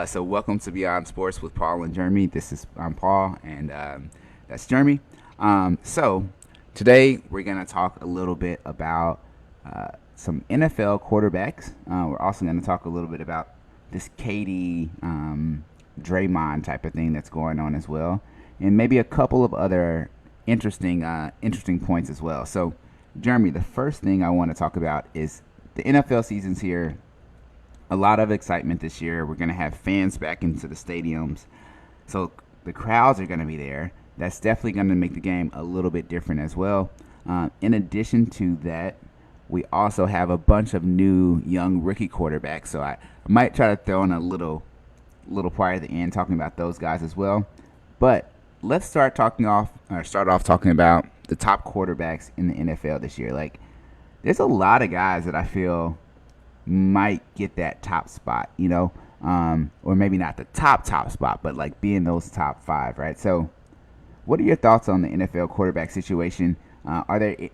So welcome to Beyond Sports with Paul and Jeremy. I'm Paul, and that's Jeremy. So today we're gonna talk a little bit about some NFL quarterbacks. We're also gonna talk a little bit about this KD, Draymond type of thing that's going on as well, and maybe a couple of other interesting points as well. So, Jeremy, the first thing I want to talk about is the NFL season's here. A lot of excitement this year. We're going to have fans back into the stadiums. So the crowds are going to be there. That's definitely going to make the game a little bit different as well. In addition to that, we also have a bunch of new young rookie quarterbacks. So I might try to throw in a little part at the end talking about those guys as well. But let's start off talking about the top quarterbacks in the NFL this year. Like, there's a lot of guys that I feel might get that top spot, or maybe not the top spot, but like being those top five, right? So, what are your thoughts on the NFL quarterback situation?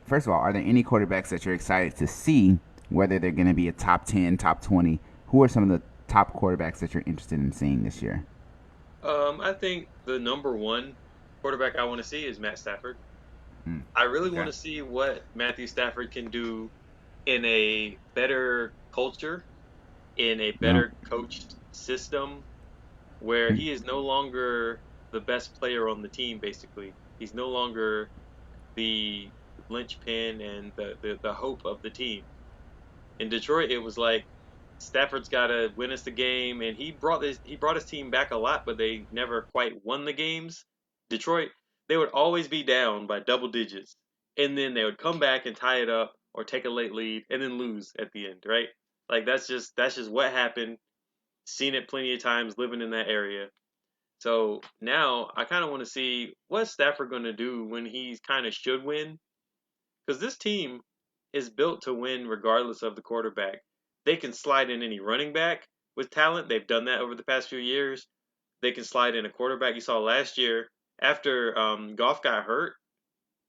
First of all, are there any quarterbacks that you're excited to see, whether they're going to be a top 10, top 20? Who are some of the top quarterbacks that you're interested in seeing this year? I think the number one quarterback I want to see is Matt Stafford. Mm, I really want okay. to see what Matthew Stafford can do in a better culture, in a Yeah. better coached system where Mm, he is no longer the best player on the team, basically. He's no longer the linchpin and the hope of the team. In Detroit, it was like Stafford's got to win us the game, and he brought his team back a lot, but they never quite won the games. Detroit, they would always be down by double digits, and then they would come back and tie it up or take a late lead and then lose at the end, right? Like that's just what happened. Seen it plenty of times living in that area. So now I kind of want to see what's Stafford going to do when he's kind of should win, because this team is built to win regardless of the quarterback. They can slide in any running back with talent. They've done that over the past few years. They can slide in a quarterback. You saw last year after Goff got hurt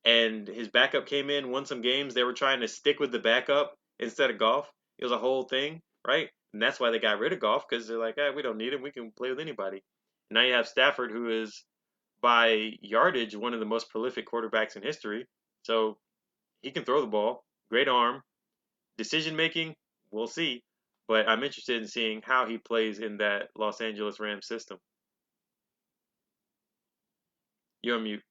and his backup came in, won some games. They were trying to stick with the backup instead of Goff. It was a whole thing, right? And that's why they got rid of Goff, because they're like, we don't need him. We can play with anybody. Now you have Stafford, who is by yardage one of the most prolific quarterbacks in history. So he can throw the ball, great arm. Decision making, we'll see. But I'm interested in seeing how he plays in that Los Angeles Rams system. You're on mute.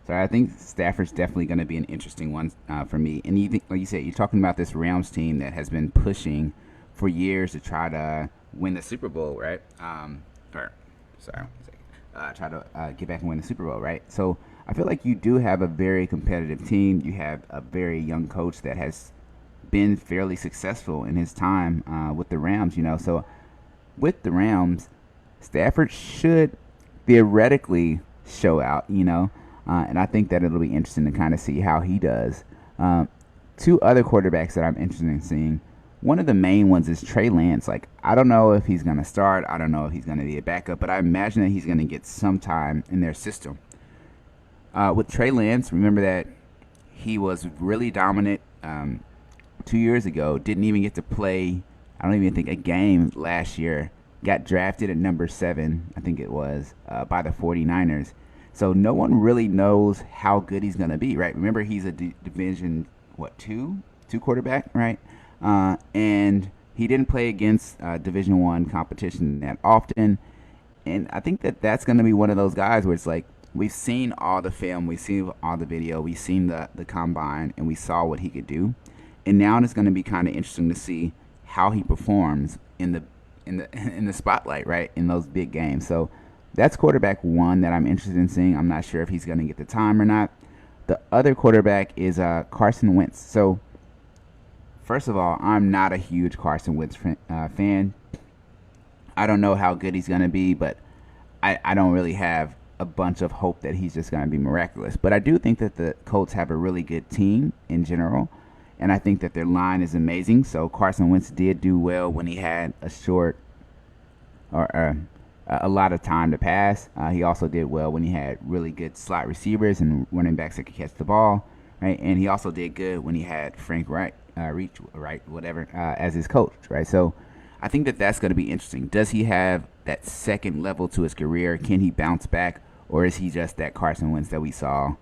So I think Stafford's definitely going to be an interesting one for me. And you think, like you said, you're talking about this Rams team that has been pushing for years to try to win the Super Bowl, right? Or sorry, one second. Try to get back and win the Super Bowl, right? So I feel like you do have a very competitive team. You have a very young coach that has been fairly successful in his time with the Rams. So with the Rams, Stafford should theoretically show out. And I think that it'll be interesting to kind of see how he does. Um, Two other quarterbacks that I'm interested in seeing. One of the main ones is Trey Lance. Like, I don't know if he's going to start. I don't know if he's going to be a backup, but I imagine that he's going to get some time in their system. With Trey Lance, remember that he was really dominant 2 years ago. Didn't even get to play, I don't even think, a game last year. Got drafted at number 7, I think it was, by the 49ers. So no one really knows how good he's going to be, right? Remember, he's a division, what, two quarterback, right? And he didn't play against Division One competition that often. And I think that that's going to be one of those guys where it's like, we've seen all the film, we've seen all the video, we've seen the combine, and we saw what he could do. And now it's going to be kind of interesting to see how he performs in the spotlight, right? In those big games. So that's quarterback one that I'm interested in seeing. I'm not sure if he's going to get the time or not. The other quarterback is Carson Wentz. So first of all, I'm not a huge Carson Wentz fan. I don't know how good he's going to be, but I don't really have a bunch of hope that he's just going to be miraculous. But I do think that the Colts have a really good team in general, and I think that their line is amazing. So Carson Wentz did do well when he had a short or a lot of time to pass. He also did well when he had really good slot receivers and running backs that could catch the ball, right? And he also did good when he had Frank Wright, Reach Wright, whatever, as his coach, right? So I think that that's going to be interesting. Does he have that second level to his career? Can he bounce back, or is he just that Carson Wentz that we saw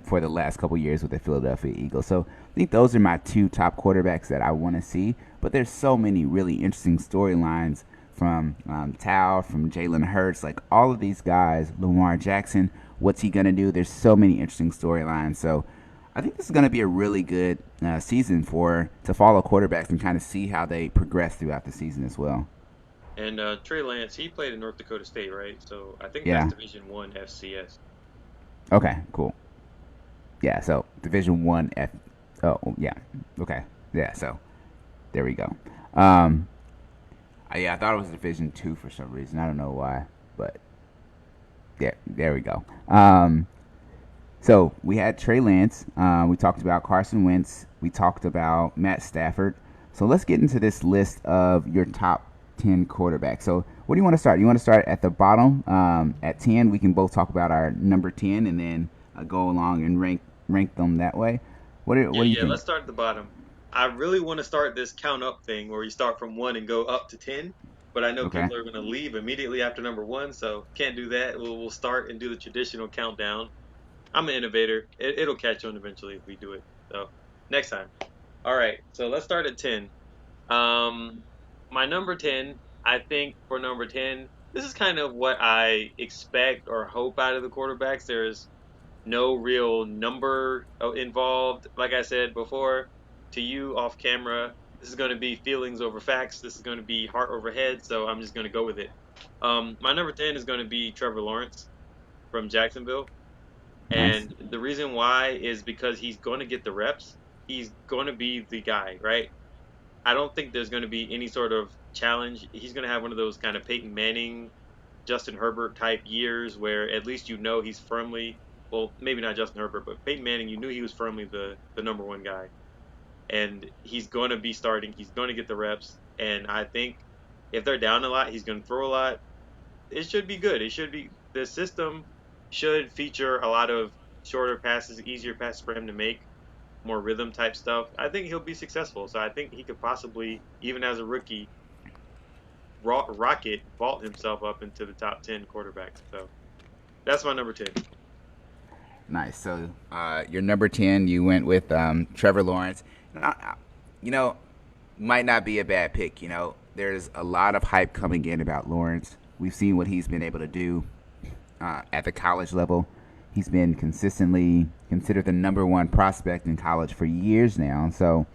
for the last couple years with the Philadelphia Eagles? So I think those are my two top quarterbacks that I want to see. But there's so many really interesting storylines from Tao, from Jalen Hurts, like all of these guys, Lamar Jackson. What's he gonna do? There's so many interesting storylines. So I think this is going to be a really good season to follow quarterbacks and kind of see how they progress throughout the season as well. And Trey Lance, he played in North Dakota State, right? So I think that's Yeah. Division One FCS. Okay. Cool. Yeah. So Division 1 F. Oh yeah. Okay. Yeah. So there we go. Um. Yeah, I thought it was Division 2 for some reason. I don't know why, but yeah, there we go. So we had Trey Lance. We talked about Carson Wentz. We talked about Matt Stafford. So let's get into this list of your top 10 quarterbacks. So what do you want to start? You want to start at the bottom at 10? We can both talk about our number 10 and then go along and rank them that way. Yeah, What do you yeah. think? Let's start at the bottom. I really want to start this count up thing where you start from one and go up to 10, but I know Okay. people are going to leave immediately after number one, so can't do that. We'll start and do the traditional countdown. I'm an innovator. It'll catch on eventually if we do it. So next time. All right. So let's start at 10. Um, my number 10, I think for number 10, this is kind of what I expect or hope out of the quarterbacks. There's no real number involved. Like I said before to you off camera, this is going to be feelings over facts. This is going to be heart over head. So I'm just going to go with it. My number 10 is going to be Trevor Lawrence from Jacksonville. Nice. And the reason why is because he's going to get the reps. He's going to be the guy, right? I don't think there's going to be any sort of challenge. He's going to have one of those kind of Peyton Manning, Justin Herbert type years where at least you know he's firmly, well, maybe not Justin Herbert, but Peyton Manning, you knew he was firmly the number one guy. And he's going to be starting. He's going to get the reps. And I think if they're down a lot, he's going to throw a lot. It should be good. It should be the system should feature a lot of shorter passes, easier passes for him to make, more rhythm type stuff. I think he'll be successful. So I think he could possibly, even as a rookie, rocket vault himself up into the top 10 quarterbacks. So that's my number 10. Nice. So your number 10, you went with Trevor Lawrence. You know, might not be a bad pick. There's a lot of hype coming in about Lawrence. We've seen what he's been able to do at the college level. He's been consistently considered the number one prospect in college for years now. So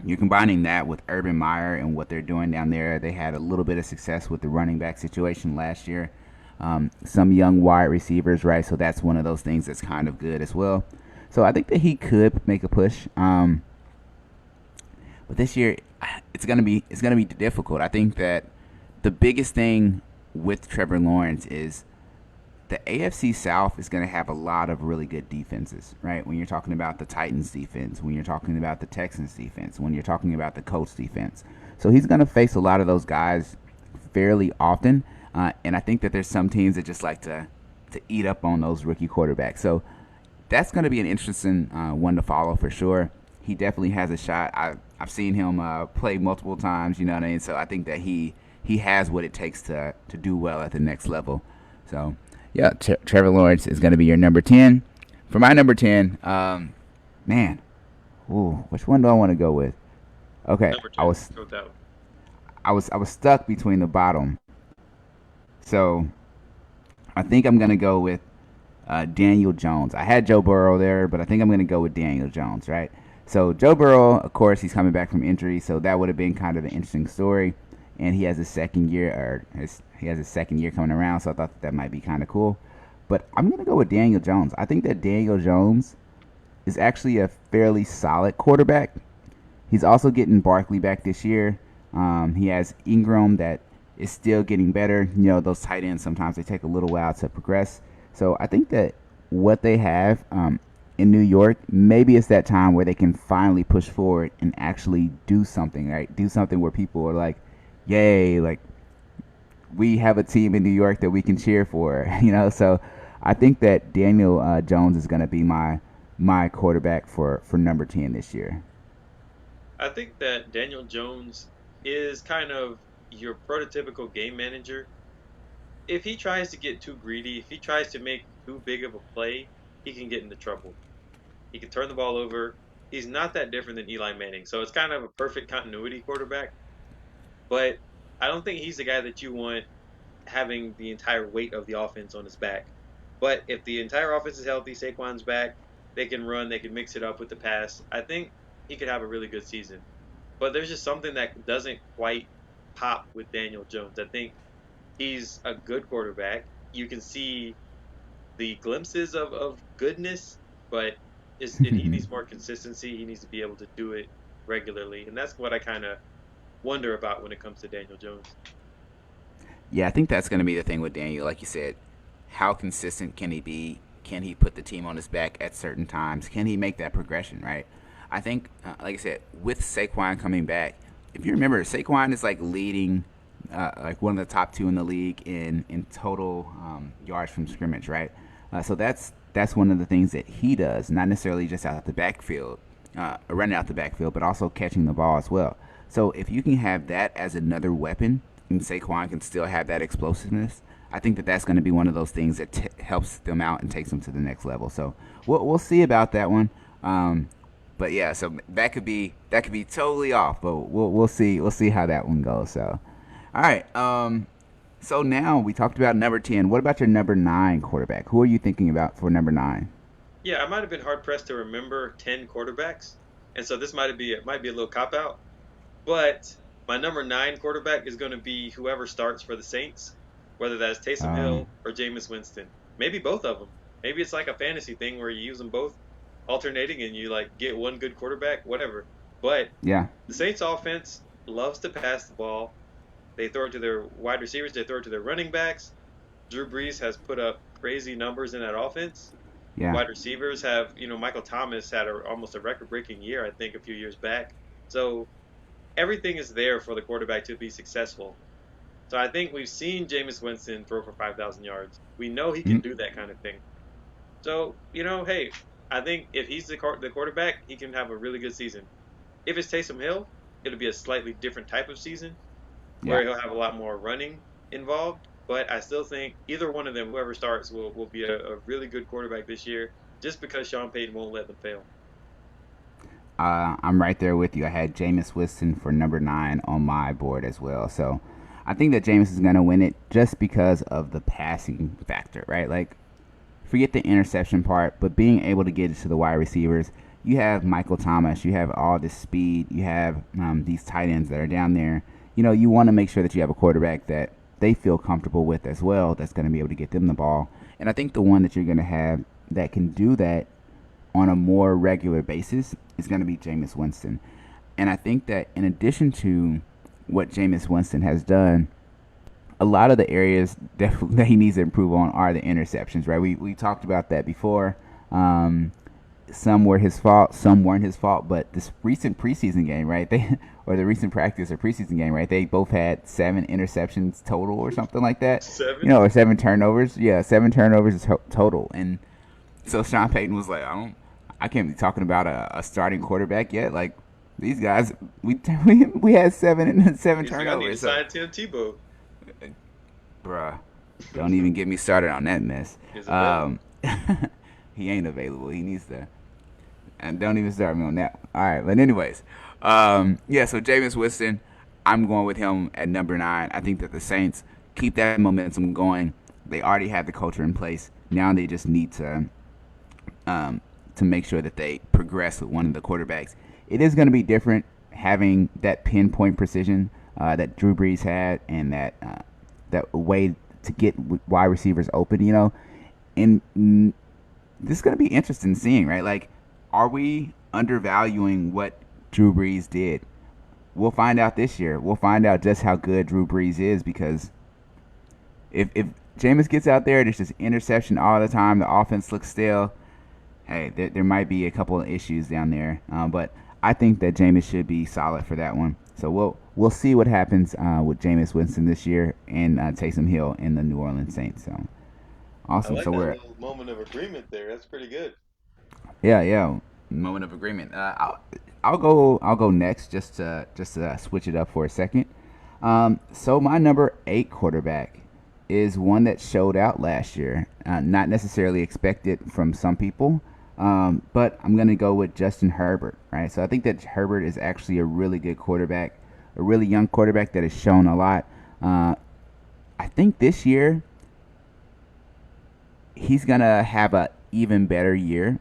you're combining that with Urban Meyer and what they're doing down there. They had a little bit of success with the running back situation last year. Some young wide receivers, right? So that's one of those things that's kind of good as well. So I think that he could make a push. But this year, it's gonna be difficult. I think that the biggest thing with Trevor Lawrence is the AFC South is going to have a lot of really good defenses, right? When you're talking about the Titans defense, when you're talking about the Texans defense, when you're talking about the Colts defense. So he's going to face a lot of those guys fairly often. And I think that there's some teams that just like to eat up on those rookie quarterbacks. So that's going to be an interesting one to follow for sure. He definitely has a shot. I've seen him play multiple times, you know what I mean? So I think that he has what it takes to do well at the next level. So yeah, Trevor Lawrence is going to be your number 10. For my number 10, man, which one do I want to go with? Okay, Number I 10. was Go with that one. I was stuck between the bottom. So I think I'm going to go with Daniel Jones. I had Joe Burrow there, but I think I'm going to go with Daniel Jones, right? So Joe Burrow, of course, he's coming back from injury, so that would have been kind of an interesting story. And he has a second year, he has a second year coming around, so I thought that might be kind of cool. But I'm going to go with Daniel Jones. I think that Daniel Jones is actually a fairly solid quarterback. He's also getting Barkley back this year. He has Ingram that is still getting better. Those tight ends sometimes they take a little while to progress. So I think that what they have in New York, maybe it's that time where they can finally push forward and actually do something, right? Do something where people are like, yay, like we have a team in New York that we can cheer for, So I think that Daniel Jones is going to be my quarterback for number 10 this year. I think that Daniel Jones is kind of your prototypical game manager. If he tries to get too greedy, if he tries to make too big of a play, he can get into trouble. He can turn the ball over. He's not that different than Eli Manning. So it's kind of a perfect continuity quarterback. But I don't think he's the guy that you want having the entire weight of the offense on his back. But if the entire offense is healthy, Saquon's back, they can run, they can mix it up with the pass. I think he could have a really good season. But there's just something that doesn't quite pop with Daniel Jones. I think he's a good quarterback. You can see the glimpses of goodness, but he needs more consistency. He needs to be able to do it regularly, and that's what I kind of wonder about when it comes to Daniel Jones. Yeah, I think that's going to be the thing with Daniel. Like you said, how consistent can he be? Can he put the team on his back at certain times? Can he make that progression, right? I think, like I said, with Saquon coming back, if you remember, Saquon is like leading, like one of the top two in the league in total yards from scrimmage, right? So that's one of the things that he does, not necessarily just out the backfield, running out the backfield, but also catching the ball as well. So if you can have that as another weapon, and Saquon can still have that explosiveness, I think that that's going to be one of those things that helps them out and takes them to the next level. So we'll see about that one. But yeah, so that could be totally off, but we'll see how that one goes. So all right. So now we talked about number 10. What about your number 9 quarterback? Who are you thinking about for number 9? Yeah, I might have been hard pressed to remember 10 quarterbacks, and so this might be a little cop out. But my number 9 quarterback is going to be whoever starts for the Saints, whether that's Taysom Um, Hill or Jameis Winston. Maybe both of them. Maybe it's like a fantasy thing where you use them both alternating and you like get one good quarterback, whatever. But yeah. the Saints offense loves to pass the ball. They throw it to their wide receivers, they throw it to their running backs. Drew Brees has put up crazy numbers in that offense. Yeah. Wide receivers have, Michael Thomas had almost a record-breaking year, I think, a few years back. So everything is there for the quarterback to be successful. So I think we've seen Jameis Winston throw for 5,000 yards. We know he can Mm, do that kind of thing. So, hey, I think if he's the quarterback, he can have a really good season. If it's Taysom Hill, it'll be a slightly different type of season yeah. where he'll have a lot more running involved. But I still think either one of them, whoever starts, will be a really good quarterback this year just because Sean Payton won't let them fail. I'm right there with you. I had Jameis Winston for number 9 on my board as well. So I think that Jameis is going to win it just because of the passing factor, right? Like, forget the interception part, but being able to get it to the wide receivers. You have Michael Thomas. You have all this speed. You have these tight ends that are down there. You want to make sure that you have a quarterback that they feel comfortable with as well. That's going to be able to get them the ball. And I think the one that you're going to have that can do that on a more regular basis is going to be Jameis Winston. And I think that in addition to what Jameis Winston has done, a lot of the areas that he needs to improve on are the interceptions, right? We talked about that before. Some were his fault, some weren't his fault. But this recent preseason game, right? They or the recent practice or preseason game, right? They both had 7 interceptions total or something like that. Seven? Or 7 turnovers. Yeah, 7 turnovers total. And so Sean Payton was like, I can't be talking about a starting quarterback yet. Like these guys, we had 7 He's like, I need to turnovers. So sign Tim Tebow. bruh, don't even get me started on that mess. He's available. Um, he ain't available. He needs to. And don't even start me on that. All right, but anyways, yeah. So Jameis Winston, I'm going with him at number 9. I think that the Saints keep that momentum going. They already have the culture in place. Now they just need to make sure that they progress with one of the quarterbacks. It is going to be different having that pinpoint precision that Drew Brees had, and that way to get wide receivers open. And this is going to be interesting seeing, right? Like, are we undervaluing what Drew Brees did? We'll find out this year. We'll find out just how good Drew Brees is, because if Jameis gets out there, there's just interception all the time. The offense looks stale. Hey, there might be a couple of issues down there, but I think that Jameis should be solid for that one. So we'll see what happens with Jameis Winston this year and Taysom Hill in the New Orleans Saints. So I awesome. like So that we're little moment of agreement there. That's pretty good. yeah, moment of agreement. I'll go next just to switch it up for a second. So my number 8 quarterback is one that showed out last year. Not necessarily expected from some people, but I'm gonna go with Justin Herbert. Right. So I think that Herbert is actually a really good quarterback, a really young quarterback that has shown a lot. Uh, I think this year he's gonna have a even better year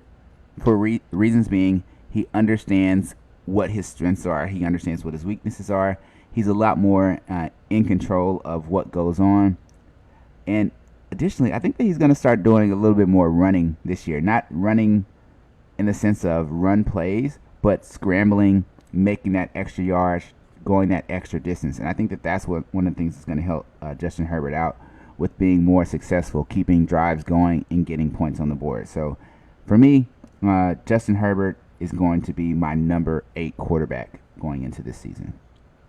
for reasons being he understands what his strengths are. He understands what his weaknesses are. He's a lot more in control of what goes on. And additionally, I think that he's going to start doing a little bit more running this year. Not running in the sense of run plays, but scrambling, making that extra yard, going that extra distance. And I think that that's what one of the things that's going to help Justin Herbert out with being more successful, keeping drives going and getting points on the board. So for me, Justin Herbert is going to be my number 8 quarterback going into this season.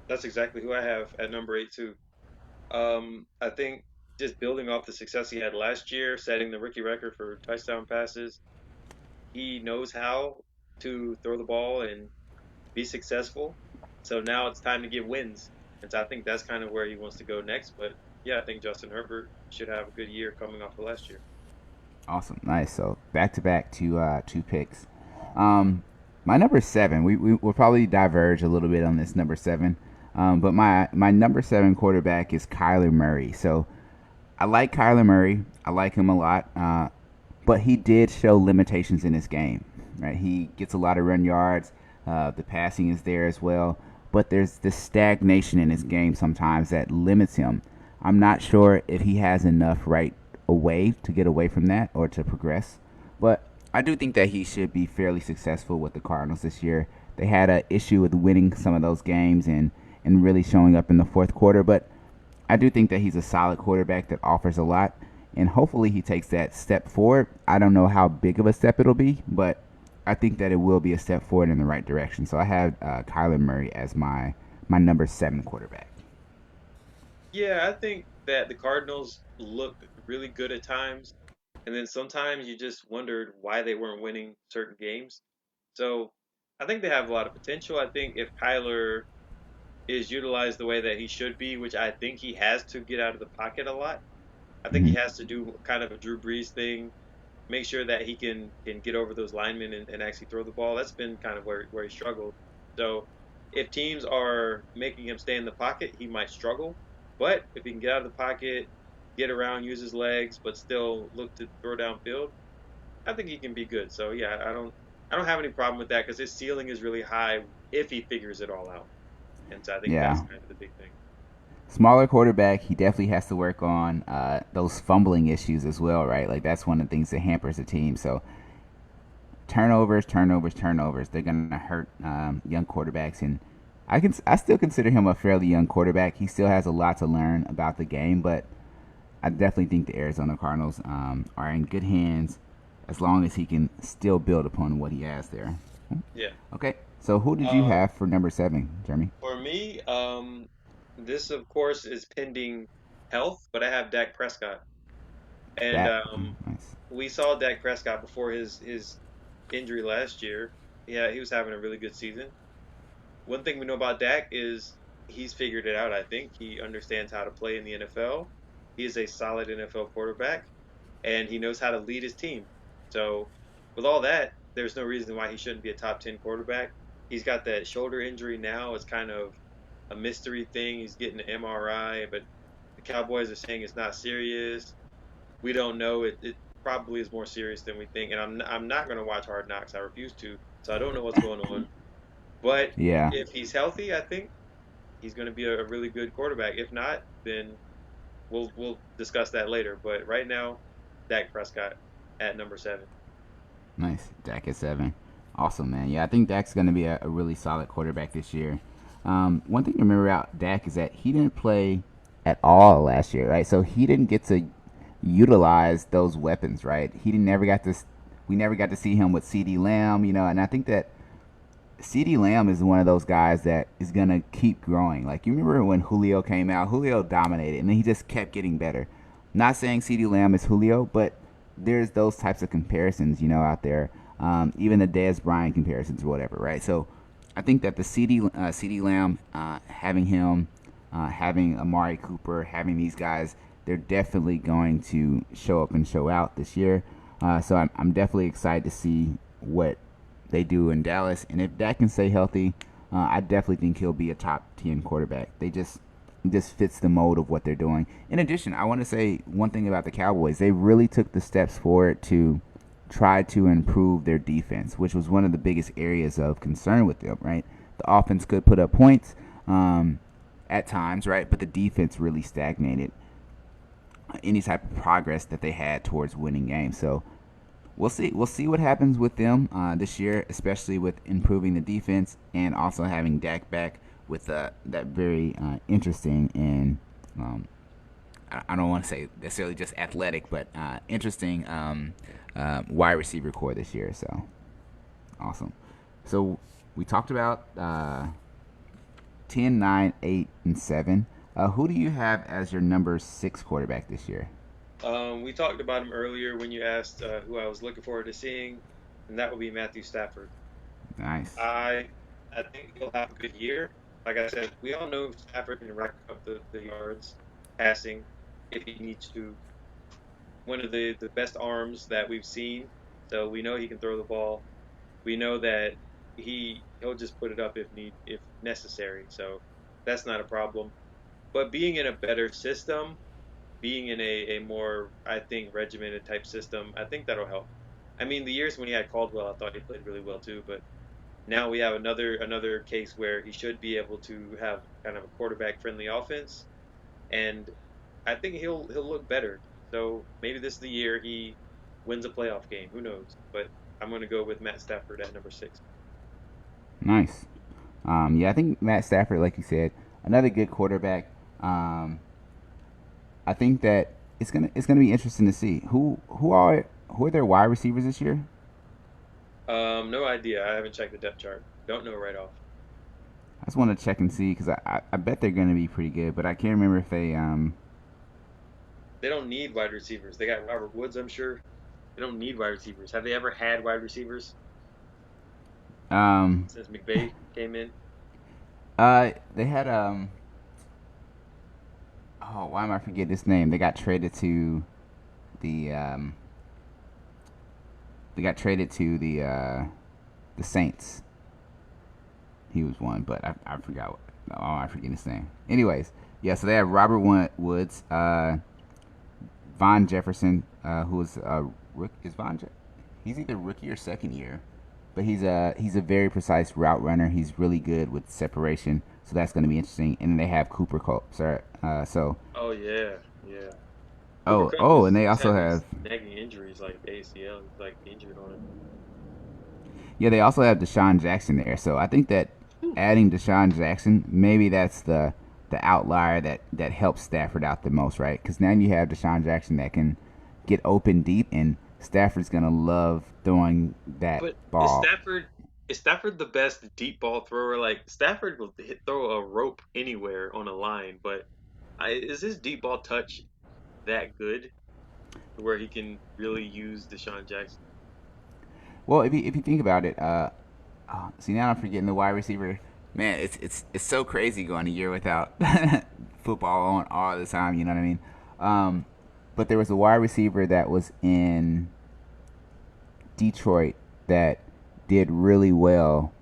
That's exactly who I have at number 8 too. I think just building off the success he had last year, setting the rookie record for touchdown passes, he knows how to throw the ball and be successful. So now it's time to get wins. And so I think that's kind of where he wants to go next. But yeah, I think Justin Herbert should have a good year coming off of last year. Awesome, nice. So back to back two picks. Um, my number 7, we will probably diverge a little bit on this number 7. But my number 7 quarterback is Kyler Murray. So I like Kyler Murray. I like him a lot. But he did show limitations in his game. Right, he gets a lot of run yards. The passing is there as well, but there's this stagnation in his game sometimes that limits him. I'm not sure if he has enough right away to get away from that or to progress, but I do think that he should be fairly successful with the Cardinals this year. They had an issue with winning some of those games and really showing up in the fourth quarter, but I do think that he's a solid quarterback that offers a lot, and hopefully he takes that step forward. I don't know how big of a step it'll be, but I think that it will be a step forward in the right direction. So I have Kyler Murray as my number 7 quarterback. Yeah, I think that the Cardinals look really good at times. And then sometimes you just wondered why they weren't winning certain games. So I think they have a lot of potential. I think if Kyler is utilized the way that he should be, which I think he has to get out of the pocket a lot. I think he Hmm. has to do kind of a Drew Brees thing, make sure that he can get over those linemen and actually throw the ball. That's been kind of where he struggled. So if teams are making him stay in the pocket, he might struggle. But if he can get out of the pocket, get around, use his legs, but still look to throw downfield, I think he can be good. So yeah, I don't have any problem with that because his ceiling is really high if he figures it all out. And so I think that's Yeah. kind of the big thing. Smaller quarterback, he definitely has to work on those fumbling issues as well, right? Like that's one of the things that hampers the team. So turnovers, turnovers, turnovers. They're gonna hurt young quarterbacks, and I still consider him a fairly young quarterback. He still has a lot to learn about the game, but I definitely think the Arizona Cardinals are in good hands as long as he can still build upon what he has there. Yeah. Okay, so who did you Uh, have for number 7, Jeremy? for me, this of course is pending health, but I have Dak Prescott, and Dak. Nice. we saw Dak Prescott before his injury last year. Yeah, he was having a really good season. One thing we know about Dak is he's figured it out. I think he understands how to play in the NFL. He is a solid NFL quarterback, and he knows how to lead his team. So, with all that, there's no reason why he shouldn't be a top 10 quarterback. He's got that shoulder injury now. It's kind of a mystery thing. He's getting an MRI, but the Cowboys are saying it's not serious. We don't know. It probably is more serious than we think. And I'm not going to watch Hard Knocks. I refuse to. So I don't know what's going on. But Yeah, if he's healthy, I think he's going to be a really good quarterback. If not, then we'll discuss that later. But right now, Dak Prescott at number 7. nice. Dak at 7. Awesome, man. Yeah, I think Dak's going to be a really solid quarterback this year. One thing to remember about Dak is that he didn't play at all last year, right? So he didn't get to utilize those weapons, right? He didn't never got to. We never got to see him with C.D. Lamb, and I think that C.D. Lamb is one of those guys that is gonna keep growing. Like you remember when Julio came out, Julio dominated, and then he just kept getting better. Not saying C.D. Lamb is Julio, but there's those types of comparisons, out there. Even the Dez Bryant comparisons or whatever, right? So I think that the CD Lamb, having him, having Amari Cooper, having these guys, they're definitely going to show up and show out this year. So I'm definitely excited to see what they do in Dallas. And if Dak can stay healthy, I definitely think he'll be a top 10 quarterback. They just fits the mold of what they're doing. In addition, I want to say one thing about the Cowboys. They really took the steps forward to try to improve their defense, which was one of the biggest areas of concern with them, right? The offense could put up points at times, right? But the defense really stagnated any type of progress that they had towards winning games. So we'll see. We'll see what happens with them this year, especially with improving the defense and also having Dak back with that very interesting and I don't want to say necessarily just athletic, but interesting wide receiver core this year. So awesome. So we talked about 10, 9, 8, and 7. Who do you have as your number 6 quarterback this year? We talked about him earlier when you asked who I was looking forward to seeing, and that would be Matthew Stafford. Nice. I think he'll have a good year. Like I said, we all know Stafford can rack up the yards passing if he needs to. One of the best arms that we've seen. So we know he can throw the ball. We know that he'll just put it up if necessary. So that's not a problem. But being in a better system, being in a more, I think, regimented type system, I think that'll help. I mean, the years when he had Caldwell, I thought he played really well too. But now we have another case where he should be able to have kind of a quarterback friendly offense, and I think he'll look better. So maybe this is the year he wins a playoff game. Who knows? But I'm going to go with Matt Stafford at number 6. Nice. Yeah, I think Matt Stafford, like you said, another good quarterback. I think that it's gonna be interesting to see who are their wide receivers this year. No idea. I haven't checked the depth chart. Don't know right off. I just want to check and see because I bet they're gonna be pretty good, but I can't remember if they They don't need wide receivers. They got Robert Woods, I'm sure. They don't need wide receivers. Have they ever had wide receivers um since McVay came in? they had oh, why am I forgetting this name? The um they got traded to the Saints. He was one, but I forgot. Oh, I forget his name. Anyways, yeah. So they have Robert Woods, Von Jefferson, who is is he's either rookie or second year, but he's a very precise route runner. He's really good with separation, so that's going to be interesting. And then they have Cooper Cup. So Oh yeah, yeah. Cooper oh Cup oh, is and they he's also had have these nagging injuries like ACL. He's like injured on it. yeah, they also have Deshaun Jackson there. So I think that adding Deshaun Jackson, maybe that's the outlier that helps Stafford out the most, right? Because now you have Deshaun Jackson that can get open deep, and Stafford's gonna love throwing that But ball. Is Stafford the best deep ball thrower? Like Stafford will throw a rope anywhere on a line, but is his deep ball touch that good to where he can really use Deshaun Jackson? Well, if you think about it, see now I'm forgetting the wide receiver. Man, it's so crazy going a year without football on all the time. You know what I mean? But there was a wide receiver that was in Detroit that did really well,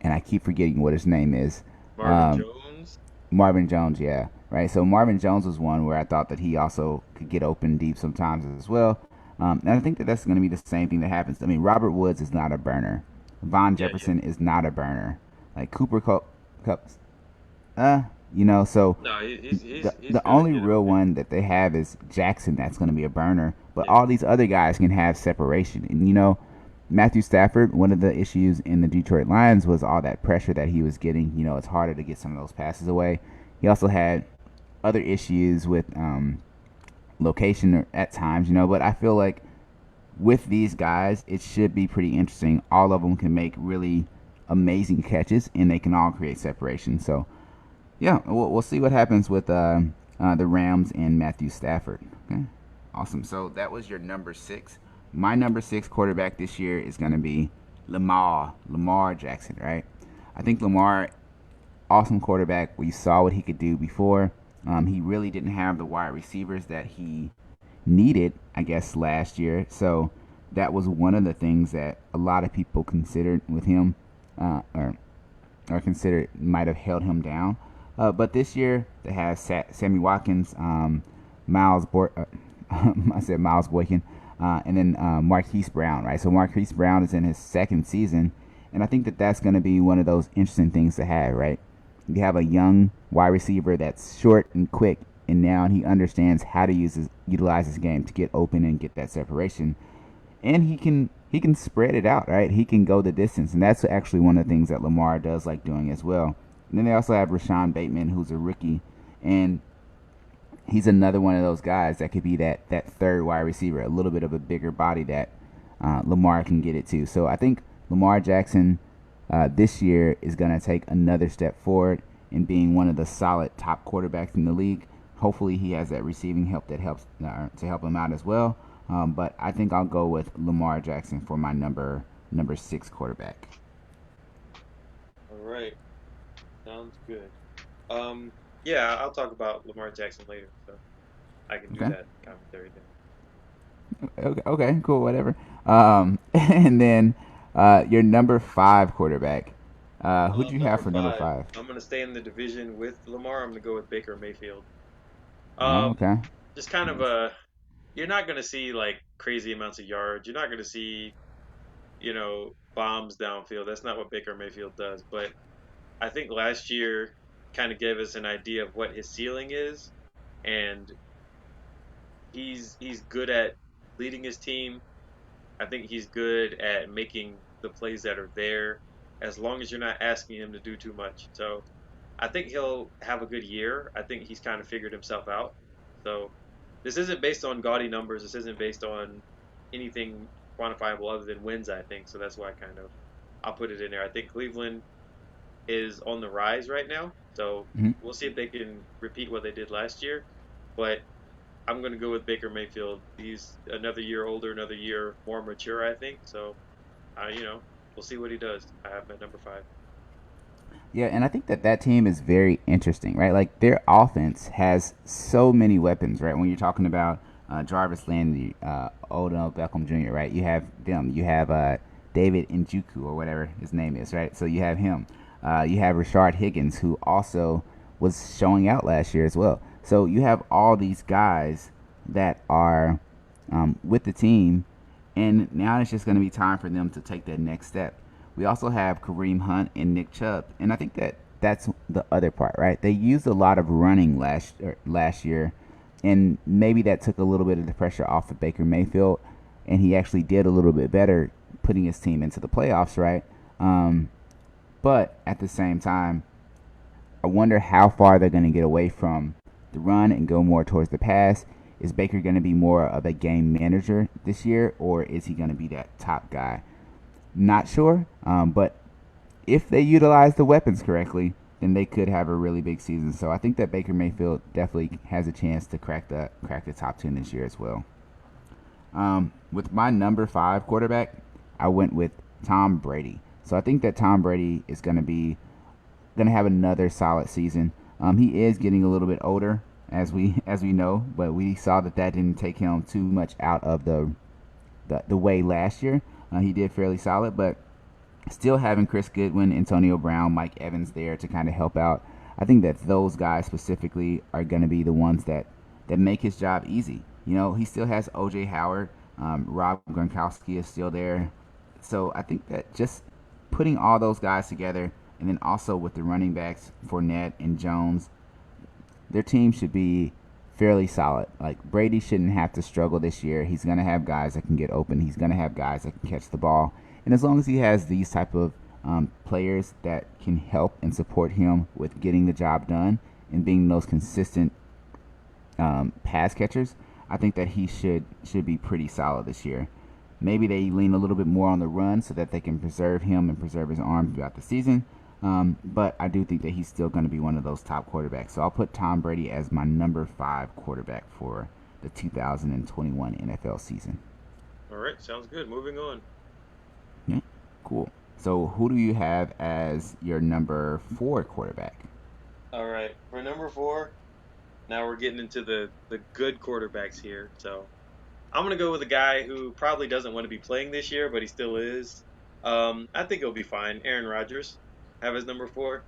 and I keep forgetting what his name is. Marvin Um, Jones? Marvin Jones, yeah, right. So Marvin Jones was one where I thought that he also could get open deep sometimes as well. And I think that that's going to be the same thing that happens. I mean, Robert Woods is not a burner. Von Yeah, yeah. Jefferson is not a burner. Like Cups, uh, so No, he's the gonna only get real open. one that they have is Jackson. That's going to be a burner. But Yeah. all these other guys can have separation. And Matthew Stafford. One of the issues in the Detroit Lions was all that pressure that he was getting. It's harder to get some of those passes away. He also had other issues with location at times. But I feel like with these guys, it should be pretty interesting. All of them can make really amazing catches, and they can all create separation. So yeah, we'll see what happens with the Rams and Matthew Stafford. Okay, awesome. So that was your number 6. My number 6 quarterback this year is going to be Lamar Jackson, right? I think Lamar, awesome quarterback. We saw what he could do before. He really didn't have the wide receivers that he needed, I guess, last year. So that was one of the things that a lot of people considered with him, or considered might have held him down. But this year they have Sammy Watkins, Miles I said Miles Boykin, and then Marquise Brown, right? So Marquise Brown is in his second season, and I think that that's going to be one of those interesting things to have, right? You have a young wide receiver that's short and quick, and now he understands how to utilize his game to get open and get that separation, and he can spread it out, right? He can go the distance, and that's actually one of the things that Lamar does like doing as well. And then they also have Rashawn Bateman, who's a rookie, and he's another one of those guys that could be that third wide receiver, a little bit of a bigger body that Lamar can get it to. So I think Lamar Jackson this year is going to take another step forward in being one of the solid top quarterbacks in the league. Hopefully, he has that receiving help that helps to help him out as well. But I think I'll go with Lamar Jackson for my number 6 quarterback. All right, sounds good. Yeah, I'll talk about Lamar Jackson later, so I can do Okay. that commentary then. Okay. Okay. Cool. Whatever. And then your number 5 quarterback. Who'd you have Number for number five, 5? I'm gonna stay in the division with Lamar. I'm gonna go with Baker Mayfield. Oh, Um, okay. just kind of Nice. a you're not going to see like crazy amounts of yards. You're not going to see, bombs downfield. That's not what Baker Mayfield does. But I think last year kind of gave us an idea of what his ceiling is, and he's good at leading his team. I think he's good at making the plays that are there, as long as you're not asking him to do too much. So I think he'll have a good year. I think he's kind of figured himself out. So this isn't based on gaudy numbers. This isn't based on anything quantifiable other than wins, I think. So that's why I'll put it in there. I think Cleveland is on the rise right now. So Mhm. we'll see if they can repeat what they did last year. But I'm going to go with Baker Mayfield. He's another year older, another year more mature, I think. So, we'll see what he does. I have him at number 5. Yeah, and I think that team is very interesting, right? Like their offense has so many weapons, right? When you're talking about Jarvis Landry, Odell Beckham Jr., right? You have them. You have David Njoku or whatever his name is, right? So you have him. You have Rashard Higgins, who also was showing out last year as well. So you have all these guys that are with the team, and now it's just going to be time for them to take that next step. We also have Kareem Hunt and Nick Chubb, and I think that that's the other part, right? They used a lot of running last year, and maybe that took a little bit of the pressure off of Baker Mayfield, and he actually did a little bit better putting his team into the playoffs, right? Um, but at the same time, I wonder how far they're going to get away from the run and go more towards the pass. Is Baker going to be more of a game manager this year, or is he going to be that top guy? Not sure, but if they utilize the weapons correctly, then they could have a really big season. So I think that Baker Mayfield definitely has a chance to crack the top 10 this year as well. With my number 5 quarterback, I went with Tom Brady. So I think that Tom Brady is going to have another solid season. He is getting a little bit older, as we know, but we saw that didn't take him too much out of the way last year. He did fairly solid, but still having Chris Goodwin, Antonio Brown, Mike Evans there to kind of help out. I think that those guys specifically are going to be the ones that make his job easy. He still has O.J. Howard, Rob Gronkowski is still there. So I think that just putting all those guys together, and then also with the running backs, Fournette and Jones, their team should be fairly solid. Like Brady shouldn't have to struggle this year. He's gonna have guys that can get open. He's gonna have guys that can catch the ball. And as long as he has these type of players that can help and support him with getting the job done and being those consistent pass catchers, I think that he should be pretty solid this year. Maybe they lean a little bit more on the run so that they can preserve him and preserve his arm throughout the season. But I do think that he's still going to be one of those top quarterbacks. So I'll put Tom Brady as my number 5 quarterback for the 2021 NFL season. All right, sounds good. Moving on. Yeah, cool. So who do you have as your number 4 quarterback? All right, for number four, now we're getting into the good quarterbacks here. So I'm gonna go with a guy who probably doesn't want to be playing this year, but he still is. I think he'll be fine. Aaron Rodgers, have his number four.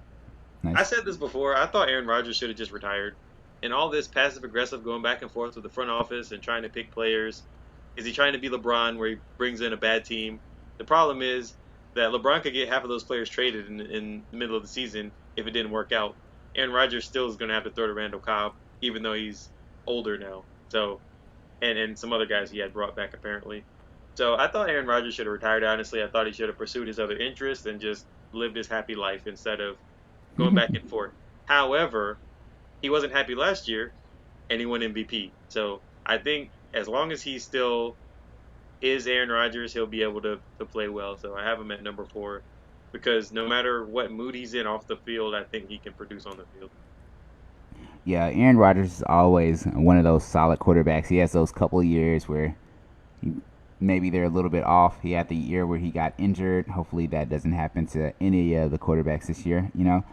I Nice. said this before. I thought Aaron Rodgers should have just retired. And all this passive aggressive going back and forth with the front office and trying to pick players. Is he trying to be LeBron where he brings in a bad team? The problem is that LeBron could get half of those players traded in the middle of the season if it didn't work out. Aaron Rodgers still is going to have to throw to Randall Cobb, even though he's older now. So, and some other guys he had brought back apparently. So I thought Aaron Rodgers should have retired. Honestly, I thought he should have pursued his other interests and just lived his happy life instead of going back and forth. However, he wasn't happy last year and he won MVP. So I think as long as he still is Aaron Rodgers, he'll be able to play well. So I have him at number four because no matter what mood he's in off the field, I think he can produce on the field. Yeah, Aaron Rodgers is always one of those solid quarterbacks. He has those couple of years where he, maybe they're a little bit off. He had the year where he got injured. Hopefully that doesn't happen to any of the quarterbacks this year, you know.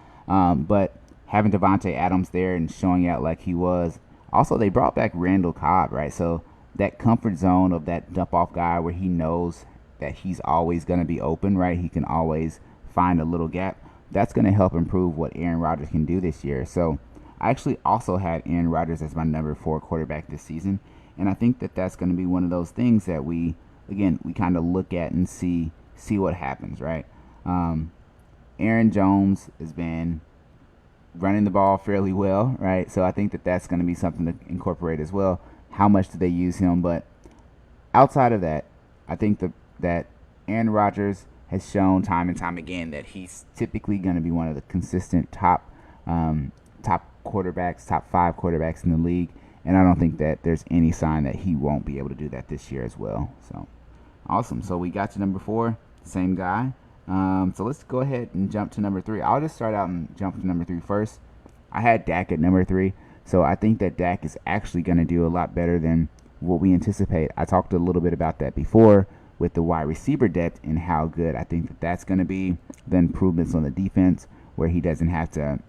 But having Devontae Adams there and showing out like he was. Also, they brought back Randall Cobb, right? So that comfort zone of that dump off guy where he knows that he's always going to be open, right? He can always find a little gap. That's going to help improve what Aaron Rodgers can do this year. So I actually also had Aaron Rodgers as my number 4 quarterback this season. And I think that that's going to be one of those things that we kind of look at and see what happens, right? Um, Aaron Jones has been running the ball fairly well, right? So I think that that's going to be something to incorporate as well. How much do they use him? But outside of that, I think that Aaron Rodgers has shown time and time again that he's typically going to be one of the consistent top quarterbacks, top 5 quarterbacks in the league. And I don't think that there's any sign that he won't be able to do that this year as well. So awesome. So we got to number 4, same guy. So let's go ahead and jump to number 3. I'll just start out and jump to number 3 first. I had Dak at number 3, so I think that Dak is actually going to do a lot better than what we anticipate. I talked a little bit about that before with the wide receiver depth and how good I think that that's going to be. The improvements on the defense where he doesn't have to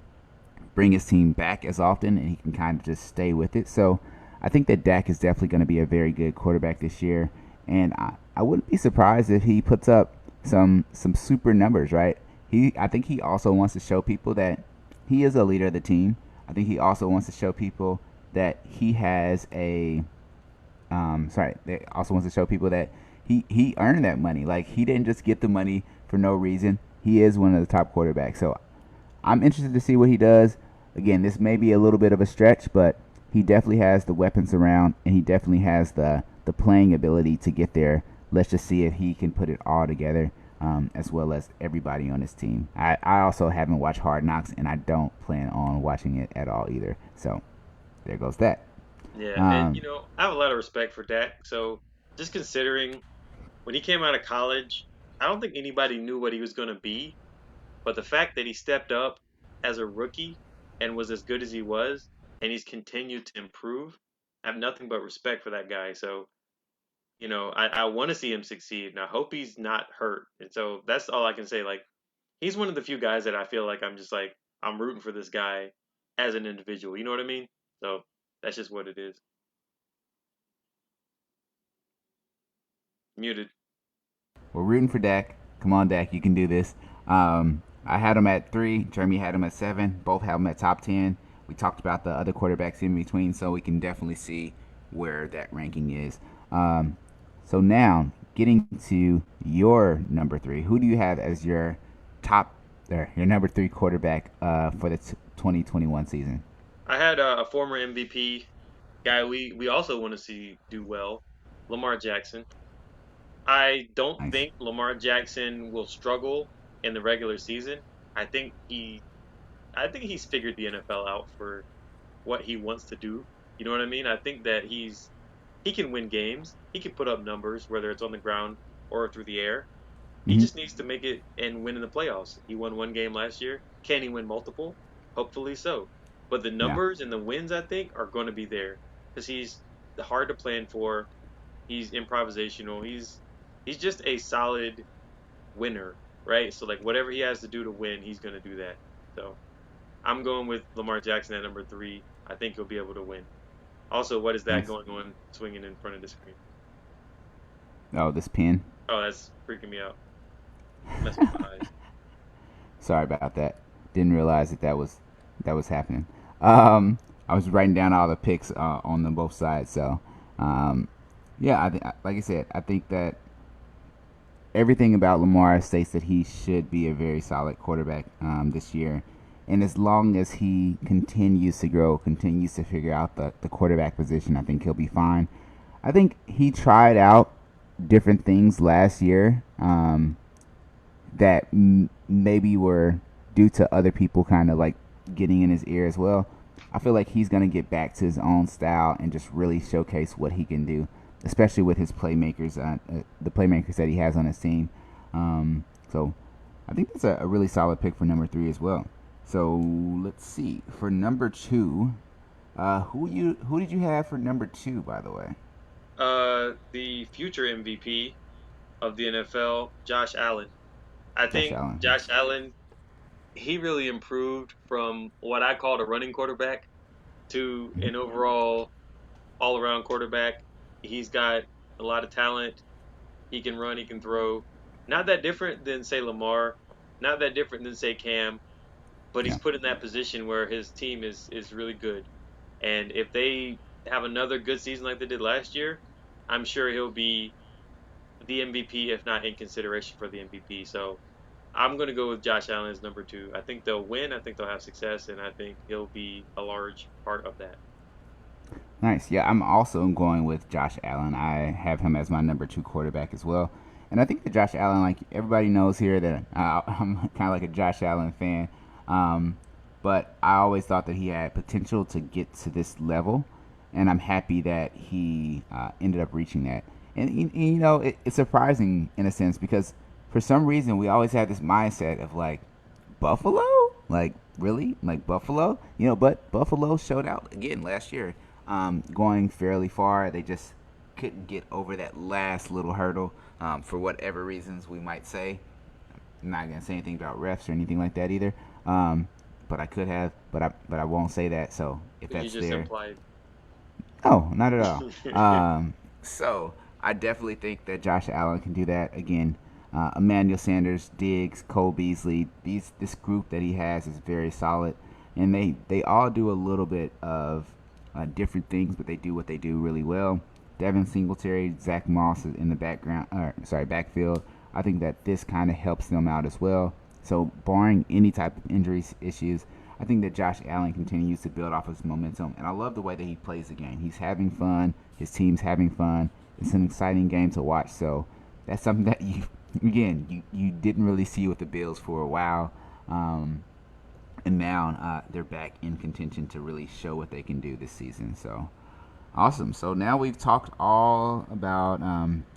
bring his team back as often and he can kind of just stay with it. So I think that Dak is definitely going to be a very good quarterback this year. And I wouldn't be surprised if he puts up some super numbers, right? I think he also wants to show people that he is a leader of the team. I think he also wants to show people that he has a that also wants to show people that he earned that money. Like he didn't just get the money for no reason. He is one of the top quarterbacks. So I'm interested to see what he does. Again, this may be a little bit of a stretch, but he definitely has the weapons around and he definitely has the playing ability to get there. Let's just see if he can put it all together, as well as everybody on his team. I also haven't watched Hard Knocks, and I don't plan on watching it at all either. So there goes that. Yeah, and Um, I have a lot of respect for Dak. So just considering when he came out of college, I don't think anybody knew what he was going to be. But the fact that he stepped up as a rookie and was as good as he was, and he's continued to improve, I have nothing but respect for that guy. So, I want to see him succeed, and I hope he's not hurt. And so that's all I can say. Like, he's one of the few guys that I feel like I'm just like, I'm rooting for this guy as an individual. You know what I mean? So that's just what it is. Muted. we're rooting for Dak. Come on, Dak, you can do this. I had him at 3. Jeremy had him at 7. Both have him at top 10. We talked about the other quarterbacks in between, so we can definitely see where that ranking is. So now, getting to your number 3, who do you have as your top, your number 3 quarterback for the 2021 season? I had a former MVP guy we also want to see do well, Lamar Jackson. I don't Nice. think Lamar Jackson will struggle in the regular season. I think he's figured the NFL out for what he wants to do. You know what I mean? I think that he can win games. He can put up numbers whether it's on the ground or through the air. He Hmm. just needs to make it and win in the playoffs. He won one game last year. Can he win multiple? Hopefully so. But the Yeah. numbers and the wins I think are going to be there because he's hard to plan for. He's improvisational. He's just a solid winner, right? So like whatever he has to do to win, he's gonna do that. So I'm going with Lamar Jackson at number three. I think he'll be able to win. Also, what is that Nice. going on swinging in front of the screen? Oh, this pin. Oh, that's freaking me out. Messing with my eyes. Sorry about that. Didn't realize that was happening. Um, I was writing down all the picks on the both sides. So, um, yeah, like I said, I think that everything about Lamar states that he should be a very solid quarterback this year. And as long as he continues to grow, continues to figure out the quarterback position, I think he'll be fine. I think he tried out different things last year that maybe were due to other people kind of like getting in his ear as well. I feel like he's going to get back to his own style and just really showcase what he can do, especially with his playmakers, the playmakers that he has on his team. So I think that's a really solid pick for number three as well. So let's see for number two. Who did you have for number two, by the way? The future MVP of the NFL, Josh Allen. I Josh think Allen. Josh Allen, he really improved from what I called a running quarterback to Mhm. an overall all around quarterback. He's got a lot of talent. He can run, he can throw. Not that different than say Lamar, not that different than say Cam, but he's Yeah. put in that position where his team is really good. And if they have another good season like they did last year, I'm sure he'll be the MVP, if not in consideration for the MVP. So I'm going to go with Josh Allen as number two. I think they'll win. I think they'll have success, and I think he'll be a large part of that. Nice. Yeah, I'm also going with Josh Allen. I have him as my number two quarterback as well. And I think that Josh Allen, like everybody knows here, that I'm kind of like a Josh Allen fan. Um, but I always thought that he had potential to get to this level, and I'm happy that he ended up reaching that. And it's surprising in a sense because for some reason we always have this mindset of like Buffalo, like really, like Buffalo, but Buffalo showed out again last year, going fairly far. They just couldn't get over that last little hurdle for whatever reasons we might say. I'm not gonna say anything about refs or anything like that either. But I could have, but I won't say that. So if You that's just there, implied. oh, not at all. So I definitely think that Josh Allen can do that again. Emmanuel Sanders, Diggs, Cole Beasley, this group that he has is very solid, and they all do a little bit of different things, but they do what they do really well. Devin Singletary, Zach Moss is in the backfield. I think that this kind of helps them out as well. So, barring any type of injuries issues, I think that Josh Allen continues to build off his momentum, and I love the way that he plays the game. He's having fun. His team's having fun. It's an exciting game to watch. So, that's something that you didn't really see with the Bills for a while. And now they're back in contention to really show what they can do this season. So awesome. So now we've talked all about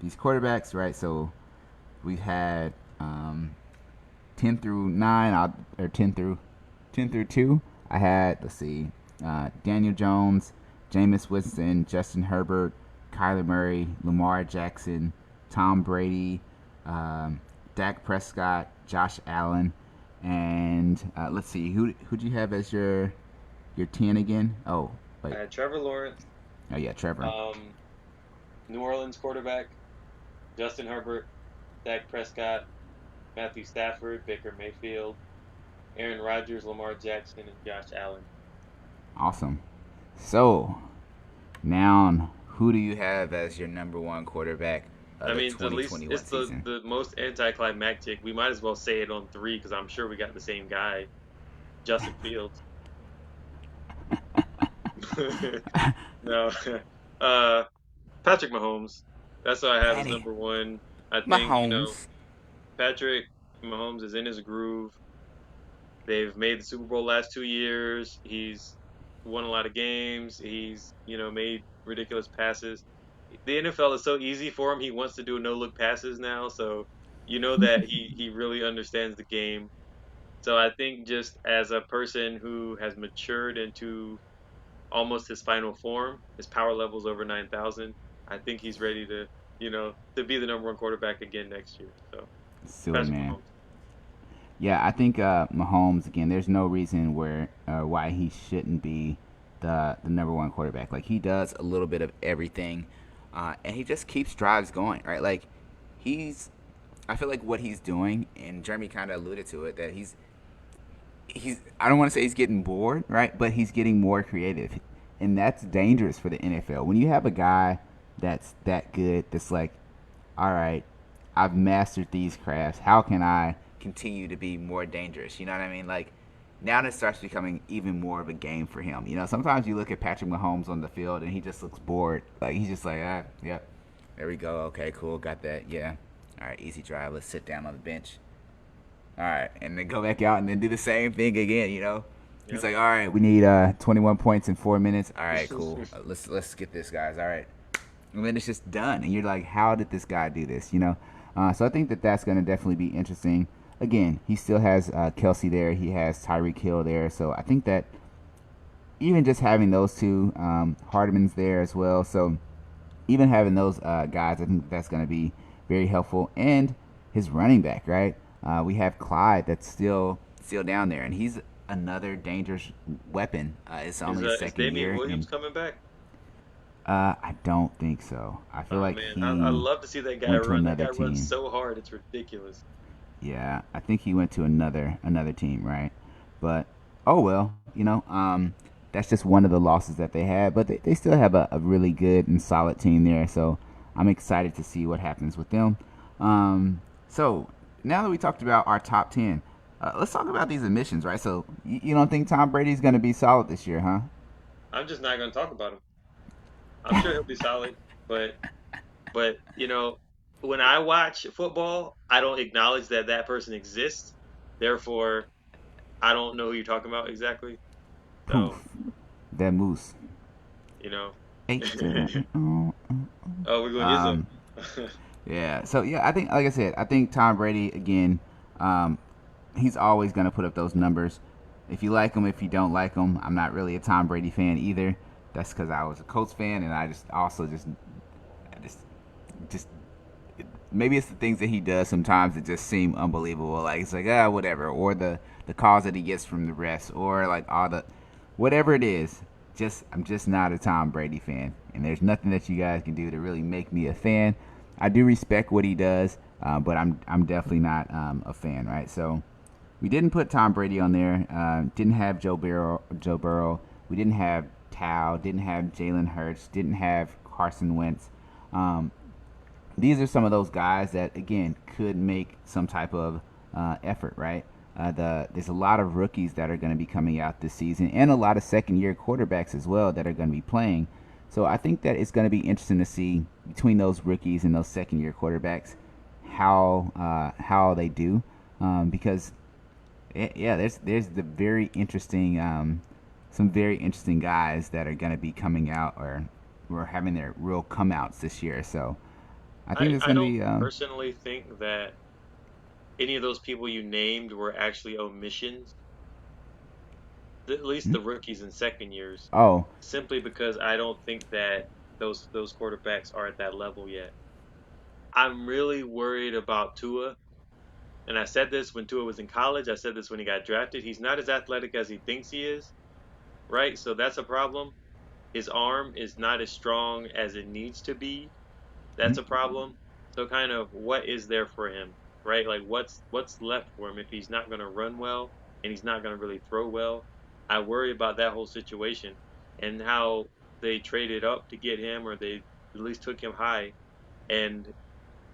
these quarterbacks, right? So we've had 10 through 9, or 10 through 2. I had, let's see, Daniel Jones, Jameis Winston, Justin Herbert, Kyler Murray, Lamar Jackson, Tom Brady, um, Dak Prescott, Josh Allen, and let's see, who'd you have as your 10 again? Oh, I wait. had Trevor Lawrence, Oh yeah, Trevor. um, New Orleans quarterback, Justin Herbert, Dak Prescott, Matthew Stafford, Baker Mayfield, Aaron Rodgers, Lamar Jackson, and Josh Allen. Awesome. So now, who do you have as your number one quarterback of I the mean, at least 2021 it's the season? the most anticlimactic. We might as well say it on three because I'm sure we got the same guy, Justin Fields. No, uh, Patrick Mahomes. That's what I have as Patty number one. I think Mahomes. Patrick Mahomes is in his groove. They've made the Super Bowl last 2 years. He's won a lot of games. He's made ridiculous passes. The NFL is so easy for him. He wants to do no look passes now, so you know that he really understands the game. So I think just as a person who has matured into almost his final form, his power level's over 9,000. I think he's ready to to be the number one quarterback again next year. So Silly Patrick man. Mahomes. Yeah, I think Mahomes again. There's no reason why he shouldn't be the number one quarterback. Like he does a little bit of everything, and he just keeps drives going. Right, like he's. I feel like what he's doing, and Jeremy kind of alluded to it, that he's. I don't want to say he's getting bored, right? But he's getting more creative, and that's dangerous for the NFL. When you have a guy that's that good, that's like, all right, I've mastered these crafts. How can I continue to be more dangerous? You know what I mean? Like now it starts becoming even more of a game for him. You know, sometimes you look at Patrick Mahomes on the field and he just looks bored. Like he's just like, yep, there we go. Okay, cool, got that. Yeah, all right, easy drive. Let's sit down on the bench. All right, and then go back out and then do the same thing again. You know, he's Yep. like, all right, we need 21 points in 4 minutes. All right, cool. Let's get this, guys. All right, and then it's just done, and you're like, how did this guy do this? You know, so I think that that's going to definitely be interesting. Again, he still has Kelsey there. He has Tyreek Hill there. So I think that even just having those two, Hardeman's there as well. So even having those guys, I think that's going to be very helpful. And his running back, right? We have Clyde that's still down there, and he's another dangerous weapon. It's only his Is second Damian year, Williams and coming back? I don't think so. I feel Oh like man, I he love to see that guy went to run. That another guy runs team. so hard, it's ridiculous. Yeah, I think he went to another team, right? But oh well, you know, that's just one of the losses that they had. But they still have a really good and solid team there, so I'm excited to see what happens with them. So now that we talked about our top 10, let's talk about these admissions, right? So you don't think Tom Brady's going to be solid this year, huh? I'm just not going to talk about him. I'm sure he'll be solid, but when I watch football, I don't acknowledge that that person exists. Therefore, I don't know who you're talking about exactly. So, Poof, that moose. you know. H to the oh, Oh, we're going um, Izzo. yeah. So yeah, I think, like I said, I think Tom Brady again. Um, he's always going to put up those numbers. If you like him, if you don't like him, I'm not really a Tom Brady fan either. That's because I was a Colts fan, and I just also just just maybe it's the things that he does sometimes that just seem unbelievable. Like it's like whatever, or the calls that he gets from the refs, or like all the whatever it is. Just I'm just not a Tom Brady fan, and there's nothing that you guys can do to really make me a fan. I do respect what he does, but I'm definitely not a fan, right? So we didn't put Tom Brady on there. Didn't have Joe Burrow. Joe Burrow. We didn't have Tao. Didn't have Jalen Hurts. Didn't have Carson Wentz. Um, these are some of those guys that again could make some type of effort, right? There's a lot of rookies that are going to be coming out this season, and a lot of second year quarterbacks as well that are going to be playing. So I think that it's going to be interesting to see between those rookies and those second year quarterbacks how they do, because yeah, there's the very interesting some very interesting guys that are going to be coming out or having their real come outs this year. So I think it's I going to don't be personally think that any of those people you named were actually omissions, at least hmm? the rookies and second years, Oh, simply because I don't think that those quarterbacks are at that level yet. I'm really worried about Tua, and I said this when Tua was in college. I said this when he got drafted. He's not as athletic as he thinks he is, right? So that's a problem. His arm is not as strong as it needs to be. hmm? That's a problem. So kind of what is there for him, right? Like what's left for him if he's not going to run well and he's not going to really throw well. I worry about that whole situation and how they traded up to get him or they at least took him high, and